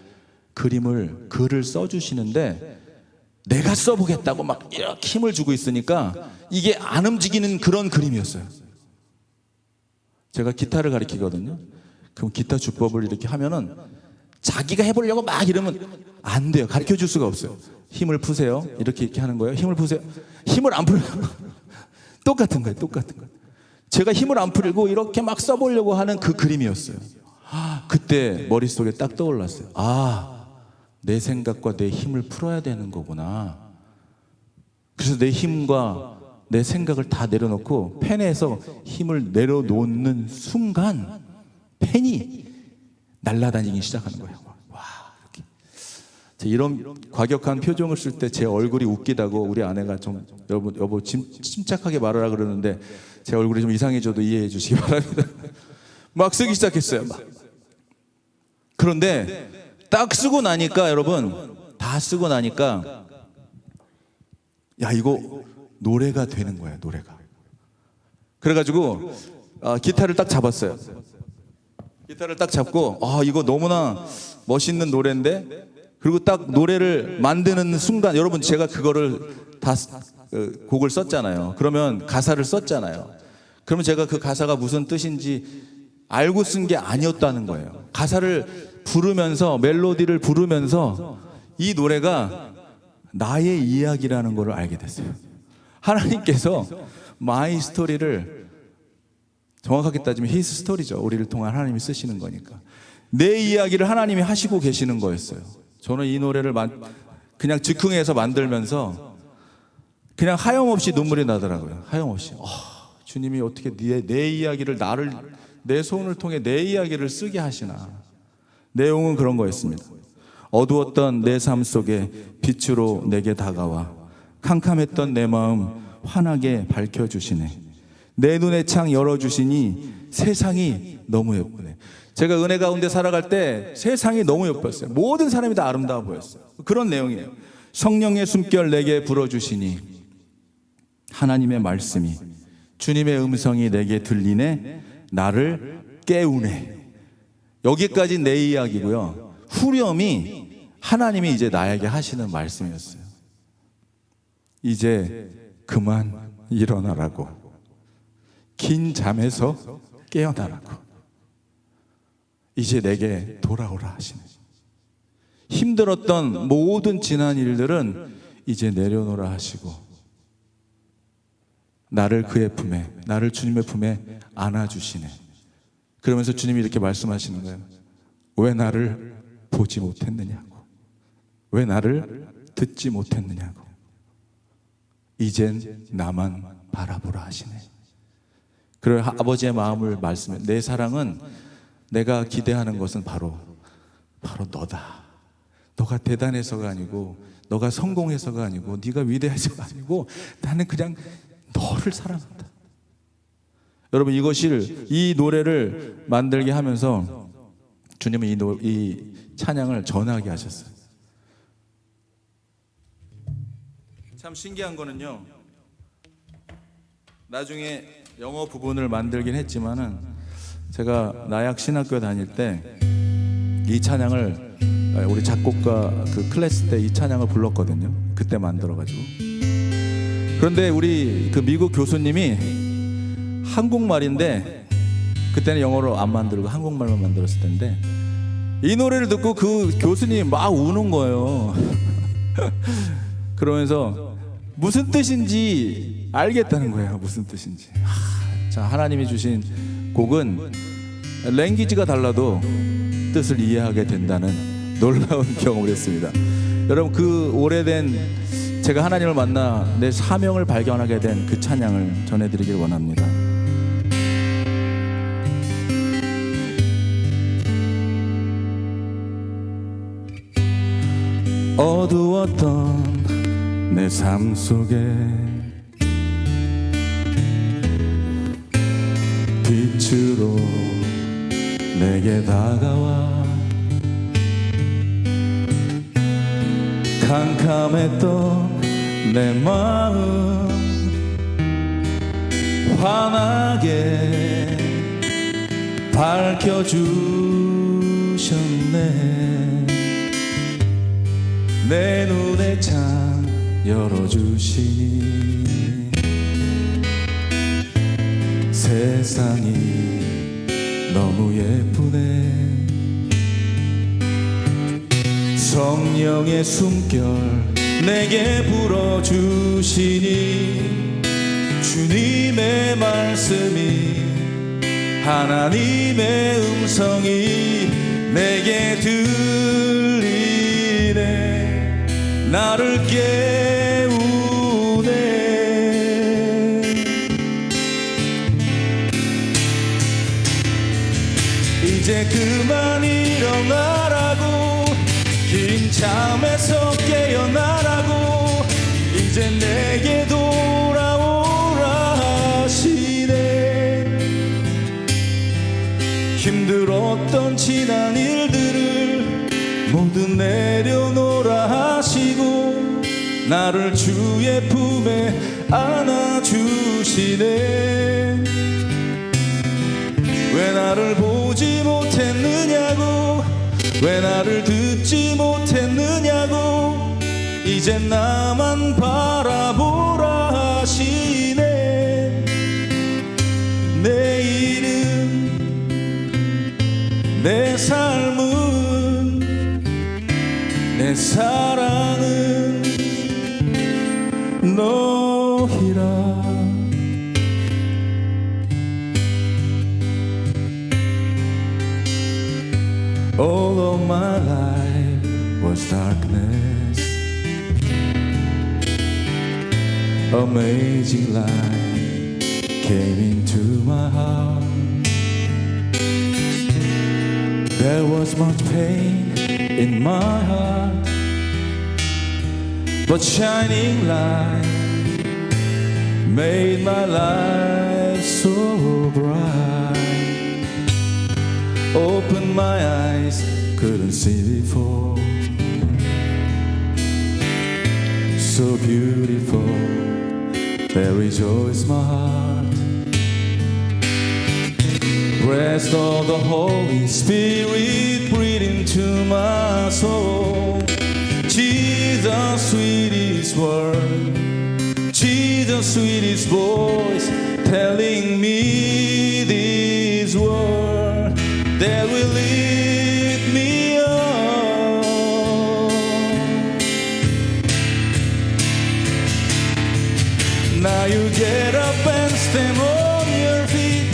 글을 써주시는데 내가 써보겠다고 막 이렇게 힘을 주고 있으니까 이게 안 움직이는 그런 그림이었어요. 제가 기타를 가르치거든요. 그럼 기타 주법을 이렇게 하면은 자기가 해보려고 막 이러면 안 돼요. 가르쳐 줄 수가 없어요. 힘을 푸세요. 이렇게 하는 거예요. 힘을 푸세요. 힘을 안 풀어요. 똑같은 거예요. 제가 힘을 안 풀고 이렇게 막 써보려고 하는 그 그림이었어요. 그때 머릿속에 딱 떠올랐어요. 내 생각과 내 힘을 풀어야 되는 거구나. 그래서 내 힘과 내 생각을 다 내려놓고 펜에서 힘을 내려놓는 순간 펜이 날아다니기 시작하는 거예요. 와, 이렇게. 이런 과격한 표정을 쓸 때 제 얼굴이 웃기다고 우리 아내가 좀 여보 침착하게 말하라 그러는데 제 얼굴이 좀 이상해져도 이해해 주시기 바랍니다. 막 쓰기 시작했어요. 그런데 딱 쓰고 나니까, 여러분, 다 쓰고 나니까 야, 이거 노래가 되는 거예요. 노래가. 그래가지고 기타를 딱 잡았어요. 기타를 딱 잡고 이거 너무나 멋있는 노래인데, 그리고 딱 노래를 만드는 순간, 여러분, 제가 그거를 다 곡을 썼잖아요. 그러면 가사를 썼잖아요. 그러면 제가 그 가사가 무슨 뜻인지 알고 쓴 게 아니었다는 거예요. 가사를 부르면서, 멜로디를 부르면서 이 노래가 나의 이야기라는 걸 알게 됐어요. 하나님께서 마이 스토리를, 정확하게 따지면 히스 스토리죠. 우리를 통한 하나님이 쓰시는 거니까 내 이야기를 하나님이 하시고 계시는 거였어요. 저는 이 노래를 그냥 즉흥해서 만들면서 그냥 하염없이 눈물이 나더라고요. 하염없이. 주님이 어떻게 내 이야기를, 내 손을 통해 내 이야기를 쓰게 하시나. 내용은 그런 거였습니다. 어두웠던 내 삶 속에 빛으로 내게 다가와 캄캄했던 내 마음 환하게 밝혀주시네. 내 눈의 창 열어주시니 세상이 너무 예쁘네. 제가 은혜 가운데 살아갈 때 세상이 너무 예뻤어요. 모든 사람이 다 아름다워 보였어요. 그런 내용이에요. 성령의 숨결 내게 불어주시니 하나님의 말씀이 주님의 음성이 내게 들리네 나를 깨우네. 여기까지 내 이야기고요. 후렴이 하나님이 이제 나에게 하시는 말씀이었어요. 이제 그만 일어나라고, 긴 잠에서 깨어나라고, 이제 내게 돌아오라 하시네. 힘들었던 모든 지난 일들은 이제 내려놓으라 하시고 나를 그의 품에, 나를 주님의 품에 안아주시네. 그러면서 주님이 이렇게 말씀하시는 거예요. 왜 나를 보지 못했느냐고, 왜 나를 듣지 못했느냐고, 이젠 나만 바라보라 하시네. 그래 아버지의 마음을 말씀해. 내 사랑은, 내가 기대하는 것은 바로 너다. 너가 대단해서가 아니고, 너가 성공해서가 아니고, 네가 위대해서가 아니고, 나는 그냥 너를 사랑한다. 여러분, 이 노래를 만들게 하면서 주님은 이 찬양을 전하게 하셨어요. 참 신기한 거는요, 나중에 영어 부분을 만들긴 했지만은 제가 나약 신학교 다닐 때 이 찬양을, 우리 작곡가 그 클래스 때 이 찬양을 불렀거든요. 그때 만들어가지고. 그런데 우리 그 미국 교수님이 한국말인데, 그때는 영어로 안 만들고 한국말만 만들었을 텐데, 이 노래를 듣고 그 교수님이 막 우는 거예요. 그러면서 무슨 뜻인지 알겠다는 거예요. 무슨 뜻인지. 자, 하나님이 주신 곡은 랭귀지가 달라도 뜻을 이해하게 된다는 놀라운 경험을 했습니다. 여러분, 그 오래된, 제가 하나님을 만나 내 사명을 발견하게 된 그 찬양을 전해드리길 원합니다. 어두웠던 내 삶 속에 빛으로 내게 다가와 캄캄했던 내 마음 환하게 밝혀주셨네. 내 눈에 창 열어주시니 세상이 너무 예쁘네. 성령의 숨결 내게 불어주시니 주님의 말씀이, 하나님의 음성이 내게 들리네. 나를 깨우네. 이제 그만 일어나라고, 긴 잠에서 깨어나라고, 이제 내게 돌아오라 하시네. 힘들었던 지난 일들을 모두 내려놓으라 하시고 나를 주의 품에 안아주시네. 왜 나를 보지 못했느냐고, 왜 나를 듣지 못했느냐고, 이제 나만 바라보라 하시네. 내 일은, 내 삶은, 내 사랑은 너희라. All of my life was darkness. Amazing light came into my heart. There was much pain in my heart, but shining light made my life so bright. Opened my eyes, couldn't see before. So beautiful, there rejoiced my heart. Rest of the Holy Spirit breathe into my soul. Jesus, sweetest word, Jesus, sweetest voice, telling me this word that will lift me up. Now you get up and stand on your feet.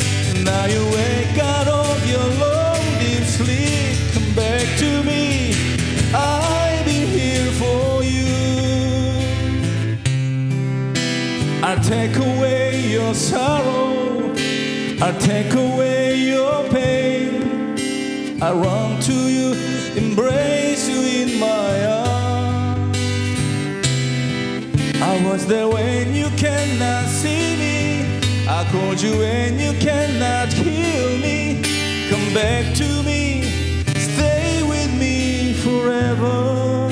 Now you wake out of your long deep sleep. Come back to me, I'll be here for you. I'll take away your sorrow, I'll take away your pain. I run to you, embrace you in my arms. I was there when you cannot see me, I called you when you cannot heal me. Come back to me, stay with me forever.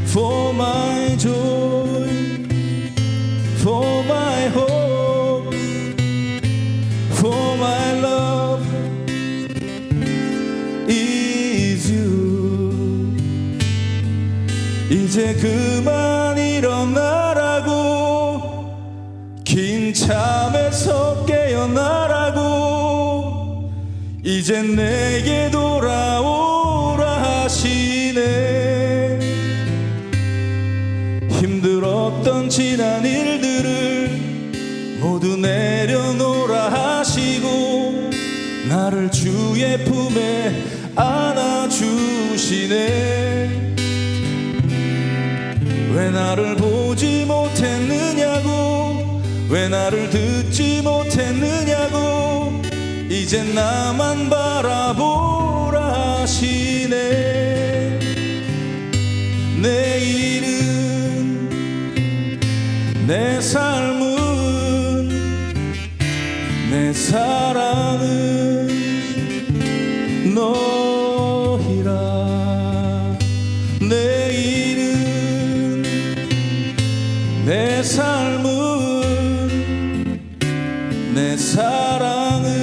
For my joy, for my hope, for my love is you. 이제 그만 일어나라고, 긴 잠에서 깨어나라고, 이제 내게 돌아오라 하시네. 힘들었던 지난 일들을 모두 내려놓으라 하시고, 나를 주의 품에 안아주시네. 왜 나를 보지 못했느냐고, 왜 나를 듣지 못했느냐고, 이제 나만 바라보라 하시네. 내 일은, 내 삶은, 내 사랑은 너희라. 내 일은, 내 삶은, 내 사랑은.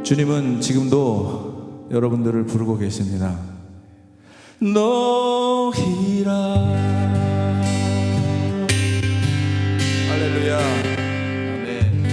주님은 지금도 여러분들을 부르고 계십니다. 너희라. 할렐루야. 아멘.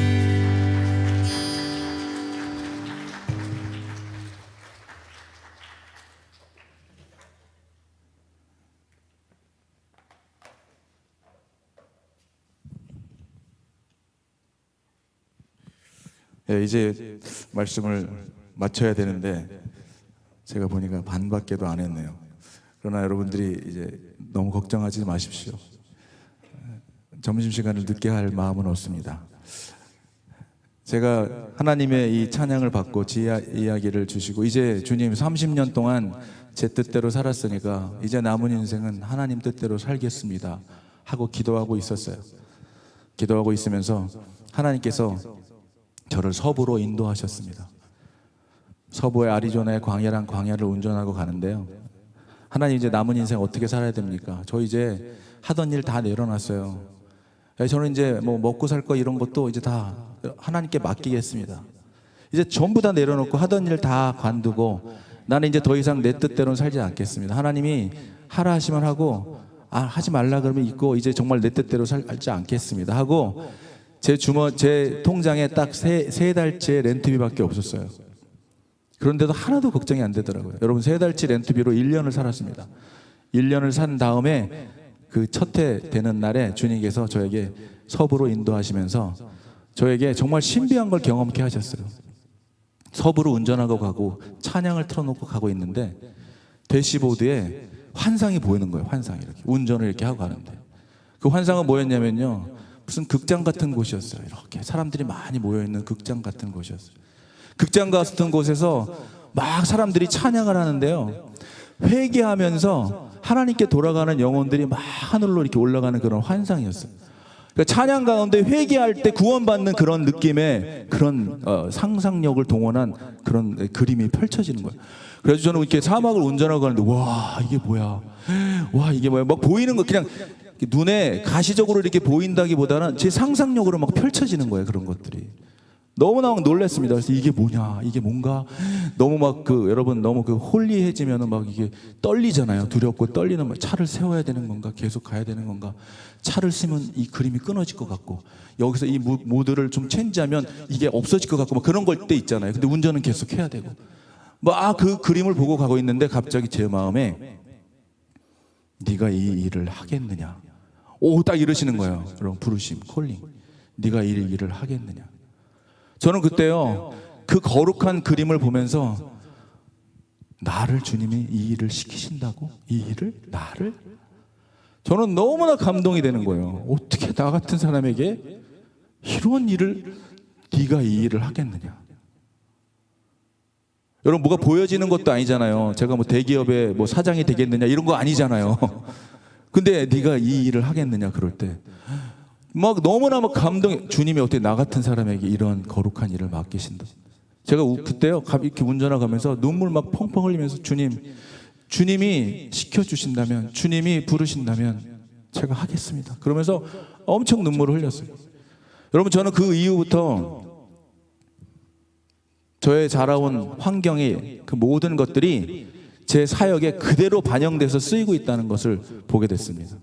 예, 이제 말씀을 마쳐야 되는데 제가 보니까 반밖에도 안 했네요. 그러나 여러분들이 이제 너무 걱정하지 마십시오. 점심시간을 늦게 할 마음은 없습니다. 제가 하나님의 이 찬양을 받고 지혜 이야기를 주시고, 이제 주님 30년 동안 제 뜻대로 살았으니까 이제 남은 인생은 하나님 뜻대로 살겠습니다 하고 기도하고 있었어요. 기도하고 있으면서 하나님께서 저를 서부로 인도하셨습니다. 서부의 아리조나의 광야란 광야를 운전하고 가는데요, 하나님 이제 남은 인생 어떻게 살아야 됩니까? 저 이제 하던 일 다 내려놨어요. 저는 이제 뭐 먹고 살 거 이런 것도 이제 다 하나님께 맡기겠습니다. 이제 전부 다 내려놓고 하던 일 다 관두고 나는 이제 더 이상 내 뜻대로는 살지 않겠습니다. 하나님이 하라 하시면 하고, 하지 말라 그러면 있고, 이제 정말 내 뜻대로 살지 않겠습니다 하고, 제 통장에 딱 세 달째 렌트비밖에 없었어요. 그런데도 하나도 걱정이 안 되더라고요. 여러분, 3달치 렌트비로 1년을 살았습니다. 1년을 산 다음에 그 첫 해 되는 날에 주님께서 저에게 서부로 인도하시면서 저에게 정말 신비한 걸 경험케 하셨어요. 서부로 운전하고 가고 찬양을 틀어놓고 가고 있는데 대시보드에 환상이 보이는 거예요. 환상이 이렇게 운전을 이렇게 하고 가는데, 그 환상은 뭐였냐면요, 무슨 극장 같은 곳이었어요. 이렇게 사람들이 많이 모여있는 극장 같은 곳이었어요. 극장 같은 곳에서 막 사람들이 찬양을 하는데요, 회개하면서 하나님께 돌아가는 영혼들이 막 하늘로 이렇게 올라가는 그런 환상이었어요. 그러니까 찬양 가운데 회개할 때 구원받는 그런 느낌의 그런 상상력을 동원한 그런 그림이 펼쳐지는 거예요. 그래서 저는 이렇게 사막을 운전하고 가는데, 와 이게 뭐야, 와 이게 뭐야, 막 보이는 거, 그냥 눈에 가시적으로 이렇게 보인다기보다는 제 상상력으로 막 펼쳐지는 거예요. 그런 것들이 너무나 놀랐습니다. 그래서 이게 뭐냐, 이게 뭔가 너무 막 여러분 너무 홀리해지면은 막 이게 떨리잖아요. 두렵고 떨리는 막 차를 세워야 되는 건가, 계속 가야 되는 건가, 차를 쓰면 이 그림이 끊어질 것 같고 여기서 이 모드를 좀 체인지하면 이게 없어질 것 같고 막 그런 걸 때 있잖아요. 근데 운전은 계속 해야 되고 막 그 그림을 보고 가고 있는데 갑자기 제 마음에 네가 이 일을 하겠느냐, 오, 딱 이러시는 거예요. 여러분, 부르심, 콜링. 네가 이 일을 하겠느냐. 저는 그때요, 그 거룩한 그림을 보면서 나를 주님이 이 일을 시키신다고? 이 일을? 나를? 저는 너무나 감동이 되는 거예요. 어떻게 나 같은 사람에게 이런 일을, 네가 이 일을 하겠느냐. 여러분, 뭐가 보여지는 것도 아니잖아요. 제가 뭐 대기업의 뭐 사장이 되겠느냐 이런 거 아니잖아요. 근데 네가 이 일을 하겠느냐 그럴 때 막 너무나 막 감동이, 주님이 어떻게 나 같은 사람에게 이런 거룩한 일을 맡기신다. 제가 그때요 이렇게 운전하면서 눈물 막 펑펑 흘리면서 주님이 시켜주신다면, 주님이 부르신다면 제가 하겠습니다. 그러면서 엄청 눈물을 흘렸어요. 여러분, 저는 그 이후부터 저의 자라온 환경이 그 모든 것들이 제 사역에 그대로 반영돼서 쓰이고 있다는 것을 보게 됐습니다.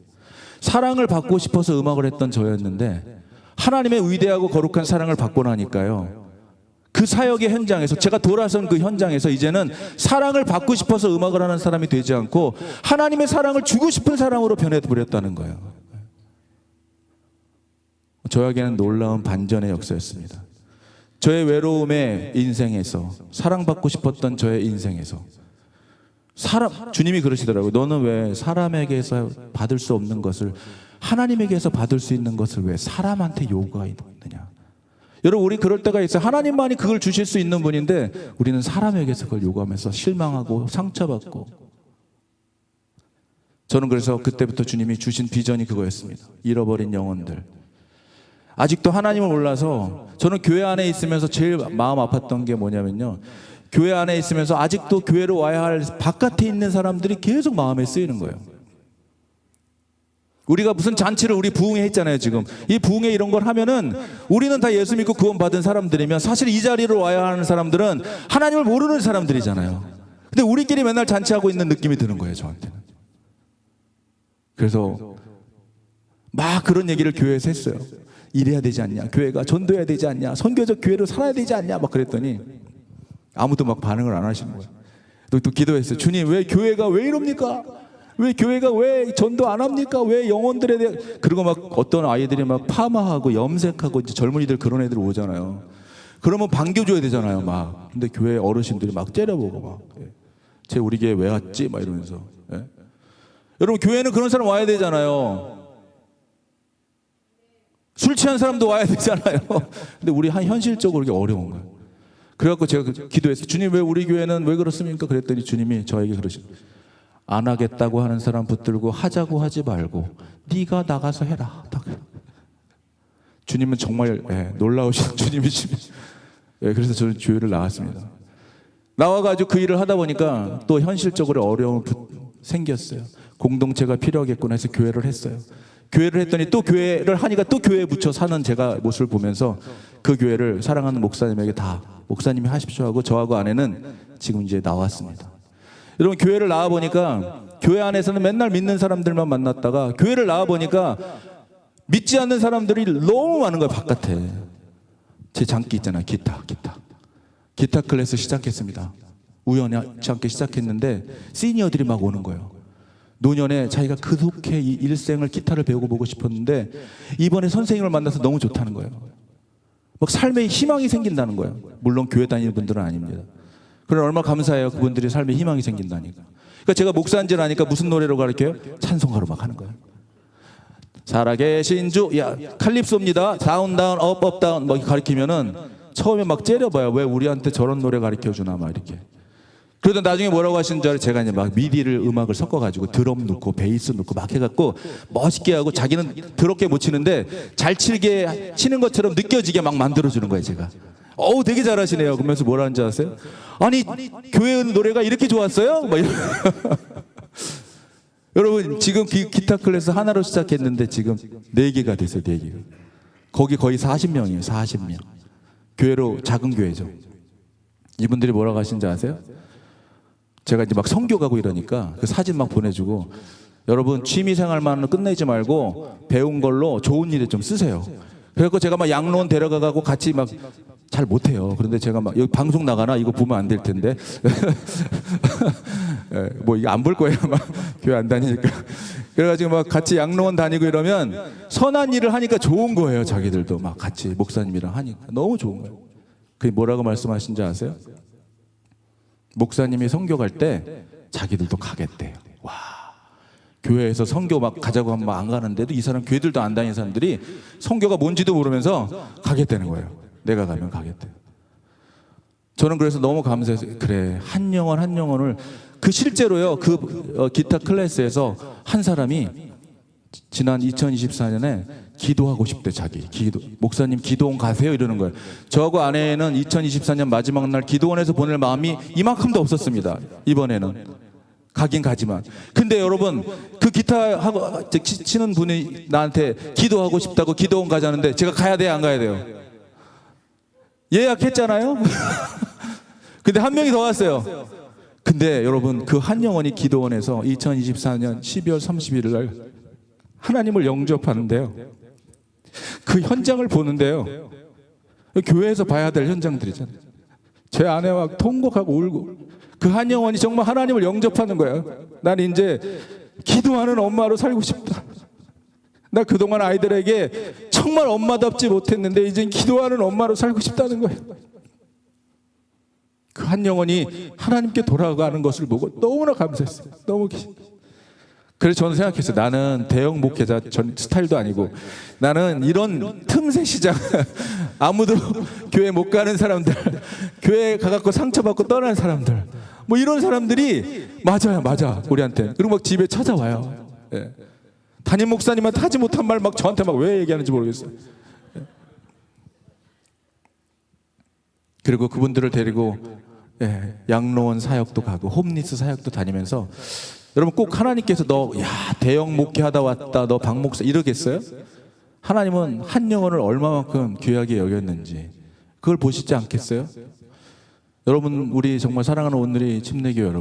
사랑을 받고 싶어서 음악을 했던 저였는데 하나님의 위대하고 거룩한 사랑을 받고 나니까요, 그 사역의 현장에서, 제가 돌아선 그 현장에서 이제는 사랑을 받고 싶어서 음악을 하는 사람이 되지 않고 하나님의 사랑을 주고 싶은 사람으로 변해버렸다는 거예요. 저에게는 놀라운 반전의 역사였습니다. 저의 외로움의 인생에서, 사랑받고 싶었던 저의 인생에서 주님이 그러시더라고요. 너는 왜 사람에게서 받을 수 없는 것을 하나님에게서 받을 수 있는 것을 왜 사람한테 요구하느냐. 여러분, 우리 그럴 때가 있어요. 하나님만이 그걸 주실 수 있는 분인데 우리는 사람에게서 그걸 요구하면서 실망하고 상처받고. 저는 그래서 그때부터 주님이 주신 비전이 그거였습니다. 잃어버린 영혼들. 아직도 하나님을 몰라서, 저는 교회 안에 있으면서 제일 마음 아팠던 게 뭐냐면요, 교회 안에 있으면서 아직도 교회로 와야 할 바깥에 있는 사람들이 계속 마음에 쓰이는 거예요. 우리가 무슨 잔치를 우리 부흥회 했잖아요. 지금 이 부흥회 이런 걸 하면은 우리는 다 예수 믿고 구원 받은 사람들이면 사실 이 자리로 와야 하는 사람들은 하나님을 모르는 사람들이잖아요. 근데 우리끼리 맨날 잔치하고 있는 느낌이 드는 거예요, 저한테는. 그래서 막 그런 얘기를 교회에서 했어요. 이래야 되지 않냐, 교회가 전도해야 되지 않냐, 선교적 교회로 살아야 되지 않냐 막 그랬더니 아무도 막 반응을 안 하시는 거예요. 또 기도했어요. 주님, 왜 교회가 왜 이럽니까? 왜 교회가 왜 전도 안 합니까? 왜 영혼들에 대해. 그리고 막 어떤 아이들이 막 파마하고 염색하고, 이제 젊은이들 그런 애들 오잖아요. 그러면 반겨줘야 되잖아요, 막. 근데 교회 어르신들이 막 째려보고 막, 쟤 우리 교회 왜 왔지? 막 이러면서. 예? 여러분, 교회는 그런 사람 와야 되잖아요. 술 취한 사람도 와야 되잖아요. 근데 우리 현실적으로 이게 어려운 거예요. 그래갖고 제가 기도했어요. 주님, 왜 우리 교회는 왜 그렇습니까? 그랬더니 주님이 저에게 그러시고, 안 하겠다고 하는 사람 붙들고 하자고 하지 말고 네가 나가서 해라. 주님은 정말 놀라우신 주님이십니다. 그래서 저는 교회를 나왔습니다. 나와가지고 그 일을 하다 보니까 또 현실적으로 어려움이 생겼어요. 공동체가 필요하겠구나 해서 교회를 했어요. 교회를 했더니 또 교회를 하니까 또 교회에 붙여 사는 제가 모습을 보면서 그 교회를 사랑하는 목사님에게 다 목사님이 하십시오 하고 저하고 아내는 지금 이제 나왔습니다. 여러분, 교회를 나와보니까 교회 안에서는 맨날 믿는 사람들만 만났다가 교회를 나와보니까 믿지 않는 사람들이 너무 많은 거예요. 바깥에 제 장기 있잖아요. 기타 클래스 시작했습니다. 우연치 않게 시작했는데 시니어들이 막 오는 거예요. 노년에 자기가 그렇게 이 일생을 기타를 배우고 보고 싶었는데 이번에 선생님을 만나서 너무 좋다는 거예요. 막 삶에 희망이 생긴다는 거예요. 물론 교회 다니는 분들은 아닙니다. 그러나 얼마나 감사해요. 그분들이 삶에 희망이 생긴다니까. 그러니까 제가 목사인지를 아니까 무슨 노래로 가르쳐요? 찬송가로 막 하는 거예요. 살아계신 주, 야, 칼립소입니다. 다운 다운 업 다운 막 가르치면은 처음에 막 째려봐요. 왜 우리한테 저런 노래 가르쳐주나 막 이렇게. 그러다 나중에 뭐라고 하시는 줄 알아요? 제가 이제 막 미디를 음악을 섞어가지고 드럼 넣고 베이스 넣고 막 해갖고 멋있게 하고, 자기는 더럽게 못 치는데 잘 치게 치는 것처럼 느껴지게 막 만들어주는 거예요, 제가. 어우, 되게 잘하시네요. 그러면서 뭐라는 줄 아세요? 아니, 교회 노래가 이렇게 좋았어요? 막 여러분 지금 기타 클래스 하나로 시작했는데 지금 4개가 됐어요. 4개가. 거기 거의 40명이에요. 40명. 교회로 작은 교회죠. 이분들이 뭐라고 하신지 아세요? 제가 이제 막 선교 가고 이러니까 그 사진 막 보내주고, 여러분 취미생활만 끝내지 말고 배운 걸로 좋은 일에 좀 쓰세요. 그래서 제가 막 양로원 데려가고 같이 막 잘 못해요. 그런데 제가 막 여기 방송 나가나 이거 보면 안 될 텐데 뭐 이거 안 볼 거예요. 막 교회 안 다니니까. 그래가지고 막 같이 양로원 다니고 이러면 선한 일을 하니까 좋은 거예요. 자기들도 막 같이 목사님이랑 하니까 너무 좋은 거예요. 그게 뭐라고 말씀하신지 아세요? 목사님이 선교 갈 때 자기들도 가겠대요. 와, 교회에서 선교 막 가자고 하면 막 안 가는데도 이 사람 교회들도 안 다니는 사람들이 선교가 뭔지도 모르면서 가겠다는 거예요. 내가 가면 가겠대요. 저는 그래서 너무 감사해서, 그래, 한 영혼을 그 실제로요, 그 기타 클래스에서 한 사람이 지난 2024년에 기도하고 싶대. 자기 목사님 기도원 가세요 이러는 거예요. 저하고 아내는 2024년 마지막 날 기도원에서 보낼 마음이 이만큼도 없었습니다. 이번에는 가긴 가지만, 근데 여러분 그 기타 하고 치는 분이 나한테 기도하고 싶다고 기도원 가자는데 제가 가야 돼요, 안 가야 돼요? 예약했잖아요. 근데 한 명이 더 왔어요. 근데 여러분 그 한 영혼이 기도원에서 2024년 12월 31일 날 하나님을 영접하는데요, 그 현장을 보는데요, 교회에서 봐야 될 현장들이잖아요. 제 아내와 통곡하고 울고, 그 한 영혼이 정말 하나님을 영접하는 거예요. 난 이제 기도하는 엄마로 살고 싶다. 나 그동안 아이들에게 정말 엄마답지 못했는데 이제 기도하는 엄마로 살고 싶다는 거예요. 그 한 영혼이 하나님께 돌아가는 것을 보고 너무나 감사했어요. 너무 그래서 저는 생각했어요. 나는 대형 목회자 전 스타일도 아니고, 나는 이런 틈새 시장 아무도 교회 못 가는 사람들, 교회 가갖고 상처받고 떠나는 사람들, 뭐 이런 사람들이 맞아 우리한테. 그리고 막 집에 찾아와요. 예. 담임 목사님한테 하지 못한 말 막 저한테 막 왜 얘기하는지 모르겠어요. 예. 그리고 그분들을 데리고 양로원 사역도 가고 홈리스 사역도 다니면서, 여러분 꼭 하나님께서 대형 목회하다 왔다 너 박 목사 이러겠어요? 하나님은 한 영혼을 얼마만큼 귀하게 여겼는지 그걸 보시지 않겠어요? 여러분, 우리 정말 사랑하는 온누리 침례교회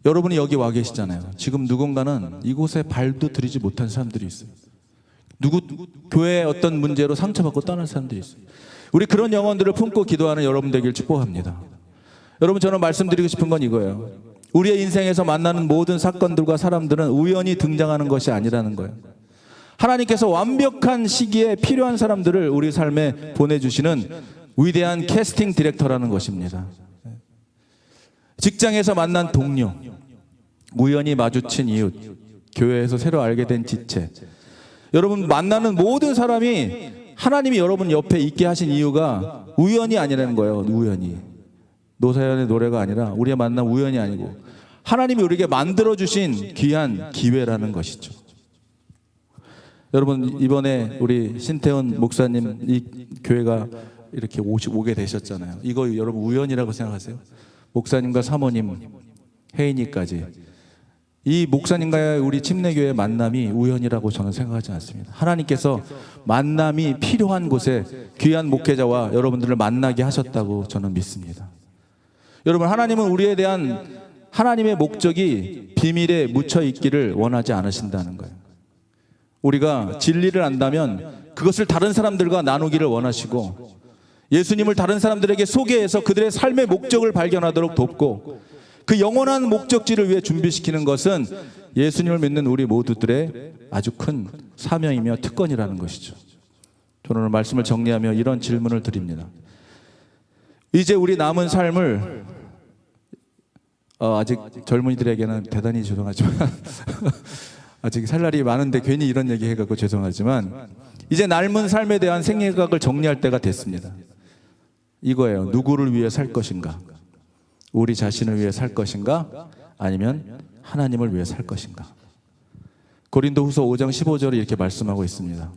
여러분이 여기 와 계시잖아요. 지금 누군가는 이곳에 발도 들이지 못한 사람들이 있어요. 교회의 어떤 문제로 상처받고 떠난 사람들이 있어요. 우리 그런 영혼들을 품고 기도하는 여러분 되길 축복합니다. 여러분, 저는 말씀드리고 싶은 건 이거예요. 우리의 인생에서 만나는 모든 사건들과 사람들은 우연히 등장하는 것이 아니라는 거예요. 하나님께서 완벽한 시기에 필요한 사람들을 우리 삶에 보내주시는 위대한 캐스팅 디렉터라는 것입니다. 직장에서 만난 동료, 우연히 마주친 이웃, 교회에서 새로 알게 된 지체, 여러분 만나는 모든 사람이 하나님이 여러분 옆에 있게 하신 이유가 우연이 아니라는 거예요. 우연이. 노사연의 노래가 아니라 우리의 만남 우연이 아니고 하나님이 우리에게 만들어주신 귀한 기회라는 것이죠. 여러분, 이번에 우리 신태훈 목사님 이 교회가 이렇게 오게 되셨잖아요. 이거 여러분 우연이라고 생각하세요? 목사님과 사모님, 혜인이까지, 이 목사님과의 우리 침례교회의 만남이 우연이라고 저는 생각하지 않습니다. 하나님께서 만남이 필요한 곳에 귀한 목회자와 여러분들을 만나게 하셨다고 저는 믿습니다. 여러분, 하나님은 우리에 대한 하나님의 목적이 비밀에 묻혀 있기를 원하지 않으신다는 거예요. 우리가 진리를 안다면 그것을 다른 사람들과 나누기를 원하시고, 예수님을 다른 사람들에게 소개해서 그들의 삶의 목적을 발견하도록 돕고, 그 영원한 목적지를 위해 준비시키는 것은 예수님을 믿는 우리 모두들의 아주 큰 사명이며 특권이라는 것이죠. 저는 오늘 말씀을 정리하며 이런 질문을 드립니다. 이제 우리 남은 삶을 아직 젊은이들에게는 대단히 죄송하지만 아직 살 날이 많은데 괜히 이런 얘기 해갖고 죄송하지만, 이제 남은 삶에 대한 생애각을 정리할 때가 됐습니다. 이거예요. 누구를 위해 살 것인가? 우리 자신을 위해 살 것인가? 아니면 하나님을 위해 살 것인가? 고린도후서 5장 15절에 이렇게 말씀하고 있습니다.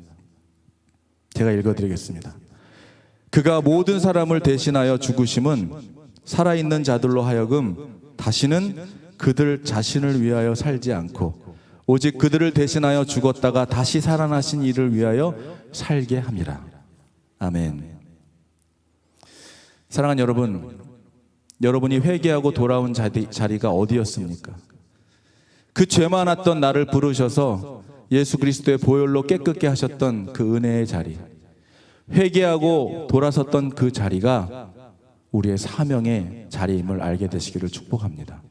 제가 읽어드리겠습니다. 그가 모든 사람을 대신하여 죽으심은 살아있는 자들로 하여금 다시는 그들 자신을 위하여 살지 않고 오직 그들을 대신하여 죽었다가 다시 살아나신 이를 위하여 살게 함이라. 아멘. 사랑하는 여러분, 여러분이 회개하고 돌아온 자리가 어디였습니까? 그 죄 많았던 나를 부르셔서 예수 그리스도의 보혈로 깨끗게 하셨던 그 은혜의 자리, 회개하고 돌아섰던 그 자리가 우리의 사명의 자리임을 알게 되시기를 축복합니다.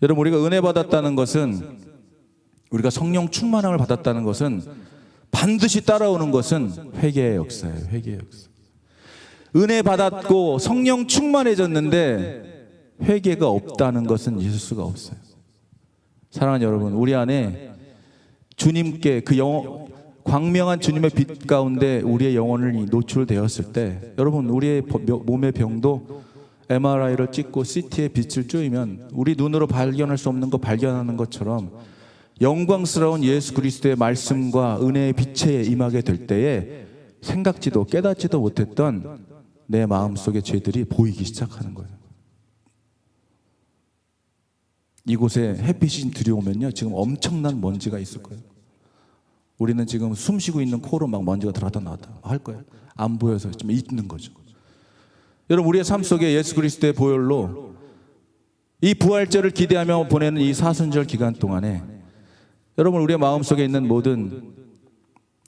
여러분, 우리가 은혜 받았다는 것은, 우리가 성령 충만함을 받았다는 것은 반드시 따라오는 것은 회개의 역사예요. 회개의 역사. 은혜 받았고 성령 충만해졌는데 회개가 없다는 것은 있을 수가 없어요. 사랑하는 여러분, 우리 안에 주님께 그 광명한 주님의 빛 가운데 우리의 영혼이 노출되었을 때, 여러분, 우리의 몸의 병도 MRI를 찍고 CT의 빛을 쬐면 우리 눈으로 발견할 수 없는 거 발견하는 것처럼 영광스러운 예수 그리스도의 말씀과 은혜의 빛에 임하게 될 때에 생각지도 깨닫지도 못했던 내 마음속의 죄들이 보이기 시작하는 거예요. 이곳에 햇빛이 들여오면요, 지금 엄청난 먼지가 있을 거예요. 우리는 지금 숨 쉬고 있는 코로 막 먼지가 들어갔다 나왔다 할 거예요. 안 보여서 좀 있는 거죠. 여러분, 우리의 삶 속에 예수 그리스도의 보혈로 이 부활절을 기대하며 보내는 이 사순절 기간 동안에 여러분, 우리의 마음속에 있는 모든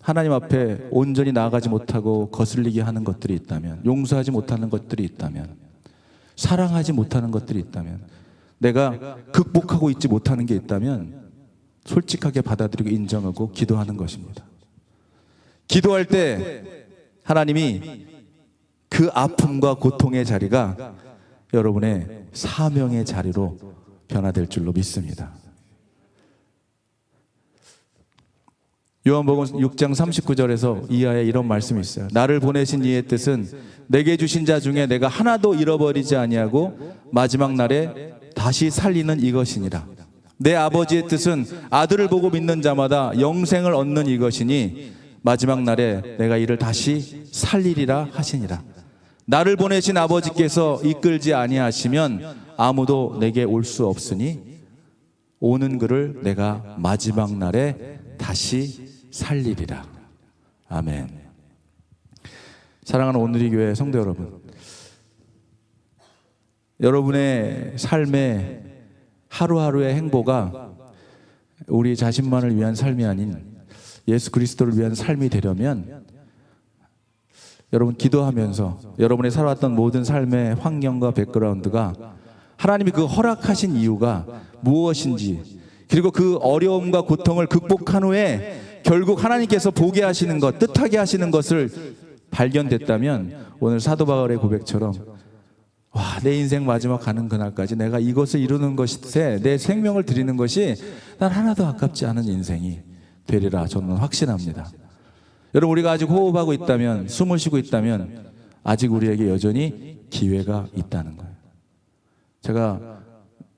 하나님 앞에 온전히 나아가지 못하고 거슬리게 하는 것들이 있다면, 용서하지 못하는 것들이 있다면, 사랑하지 못하는 것들이 있다면, 내가 극복하고 있지 못하는 게 있다면 솔직하게 받아들이고 인정하고 기도하는 것입니다. 기도할 때 하나님이 그 아픔과 고통의 자리가 여러분의 사명의 자리로 변화될 줄로 믿습니다. 요한복음 6장 39절에서 이하에 이런 말씀이 있어요. 나를 보내신 이의 뜻은 내게 주신 자 중에 내가 하나도 잃어버리지 아니하고 마지막 날에 다시 살리는 이것이니라. 내 아버지의 뜻은 아들을 보고 믿는 자마다 영생을 얻는 이것이니 마지막 날에 내가 이를 다시 살리리라 하시니라. 나를 보내신 아버지께서 이끌지 아니하시면 아무도 내게 올 수 없으니 오는 그를 내가 마지막 날에 다시 살리리라. 아멘. 사랑하는 오늘의 교회 성도 여러분, 여러분의 삶의 하루하루의 행보가 우리 자신만을 위한 삶이 아닌 예수 그리스도를 위한 삶이 되려면 여러분, 기도하면서 여러분이 살아왔던 모든 삶의 환경과 백그라운드가 하나님이 그 허락하신 이유가 무엇인지, 그리고 그 어려움과 고통을 극복한 후에 결국 하나님께서 보게 하시는 것, 뜻하게 하시는 것을 발견됐다면 오늘 사도 바울의 고백처럼 와, 내 인생 마지막 가는 그날까지 내가 이것을 이루는 것에 내 생명을 드리는 것이 난 하나도 아깝지 않은 인생이 되리라 저는 확신합니다. 여러분, 우리가 아직 호흡하고 있다면, 숨을 쉬고 있다면 아직 우리에게 여전히 기회가 있다는 거예요. 제가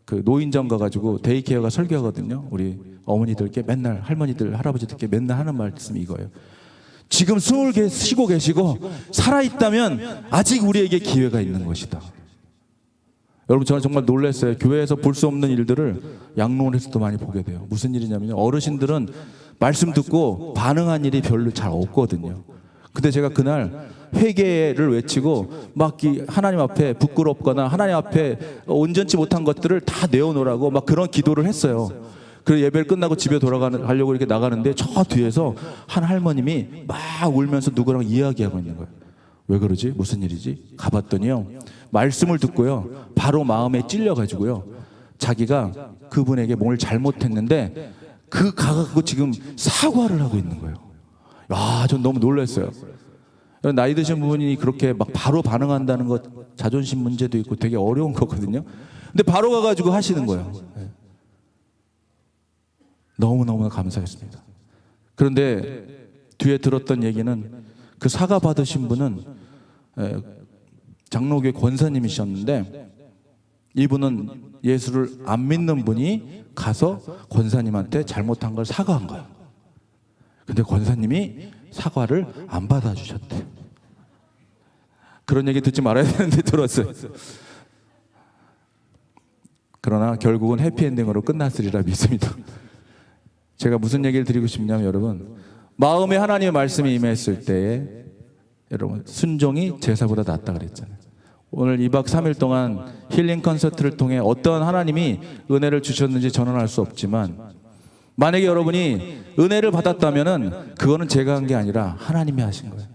그 노인정 가가지고 데이케어가 설교하거든요. 우리 어머니들께 맨날, 할머니들, 할아버지들께 맨날 하는 말씀이 이거예요. 지금 숨을 쉬고 계시고 살아있다면 아직 우리에게 기회가 있는 것이다. 여러분, 저는 정말 놀랐어요. 교회에서 볼 수 없는 일들을 양로원에서도 많이 보게 돼요. 무슨 일이냐면요, 어르신들은 말씀 듣고 반응한 일이 별로 잘 없거든요. 근데 제가 그날 회개를 외치고 막 하나님 앞에 부끄럽거나 하나님 앞에 온전치 못한 것들을 다 내어놓으라고 막 그런 기도를 했어요. 그래서 예배를 끝나고 집에 가려고 이렇게 나가는데 저 뒤에서 한 할머님이 막 울면서 누구랑 이야기하고 있는 거예요. 왜 그러지? 무슨 일이지? 가봤더니요, 말씀을 듣고요, 바로 마음에 찔려가지고요, 자기가 그분에게 뭘 잘못했는데 그 가갖고 지금 사과를 하고 있는 거예요. 야, 전 너무 놀랐어요. 나이 드신 분이 그렇게 막 바로 반응한다는 것, 자존심 문제도 있고 되게 어려운 거거든요. 근데 바로 가가지고 하시는 거예요. 너무너무 감사했습니다. 그런데 뒤에 들었던 얘기는 그 사과 받으신 분은 장로교회 권사님이셨는데 이분은 예수를 안 믿는 분이 가서 권사님한테 잘못한 걸 사과한 거예요. 근데 권사님이 사과를 안 받아주셨대. 그런 얘기 듣지 말아야 되는데 들었어요. 그러나 결국은 해피엔딩으로 끝났으리라 믿습니다. 제가 무슨 얘기를 드리고 싶냐면 여러분, 마음에 하나님의 말씀이 임했을 때에 여러분 순종이 제사보다 낫다 그랬잖아요. 오늘 2박 3일 동안 힐링 콘서트를 통해 어떤 하나님이 은혜를 주셨는지 저는 알 수 없지만, 만약에 여러분이 은혜를 받았다면은 그거는 제가 한 게 아니라 하나님이 하신 거예요.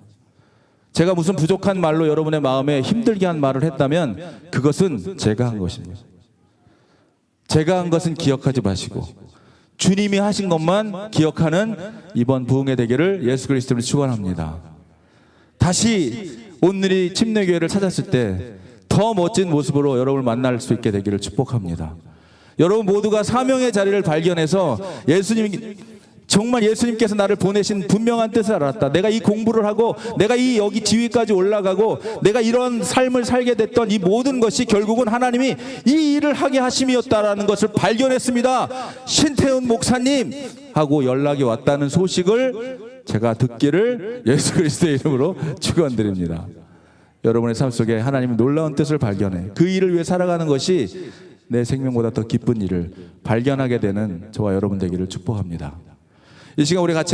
제가 무슨 부족한 말로 여러분의 마음에 힘들게 한 말을 했다면 그것은 제가 한 것입니다. 제가 한 것은 기억하지 마시고 주님이 하신 것만 기억하는 이번 부흥의 대결을 예수 그리스도를 축원합니다. 다시 온누리 침례교회를 찾았을 때 더 멋진 모습으로 여러분을 만날 수 있게 되기를 축복합니다. 여러분 모두가 사명의 자리를 발견해서 정말 예수님께서 나를 보내신 분명한 뜻을 알았다. 내가 이 공부를 하고 내가 이 여기 지위까지 올라가고 내가 이런 삶을 살게 됐던 이 모든 것이 결국은 하나님이 이 일을 하게 하심이었다라는 것을 발견했습니다. 신태훈 목사님 하고 연락이 왔다는 소식을 제가 듣기를 예수 그리스도의 이름으로 축원드립니다. 여러분의 삶 속에 하나님의 놀라운 뜻을 발견해 그 일을 위해 살아가는 것이 내 생명보다 더 기쁜 일을 발견하게 되는 저와 여러분 되기를 축복합니다. 이 시간 우리 같이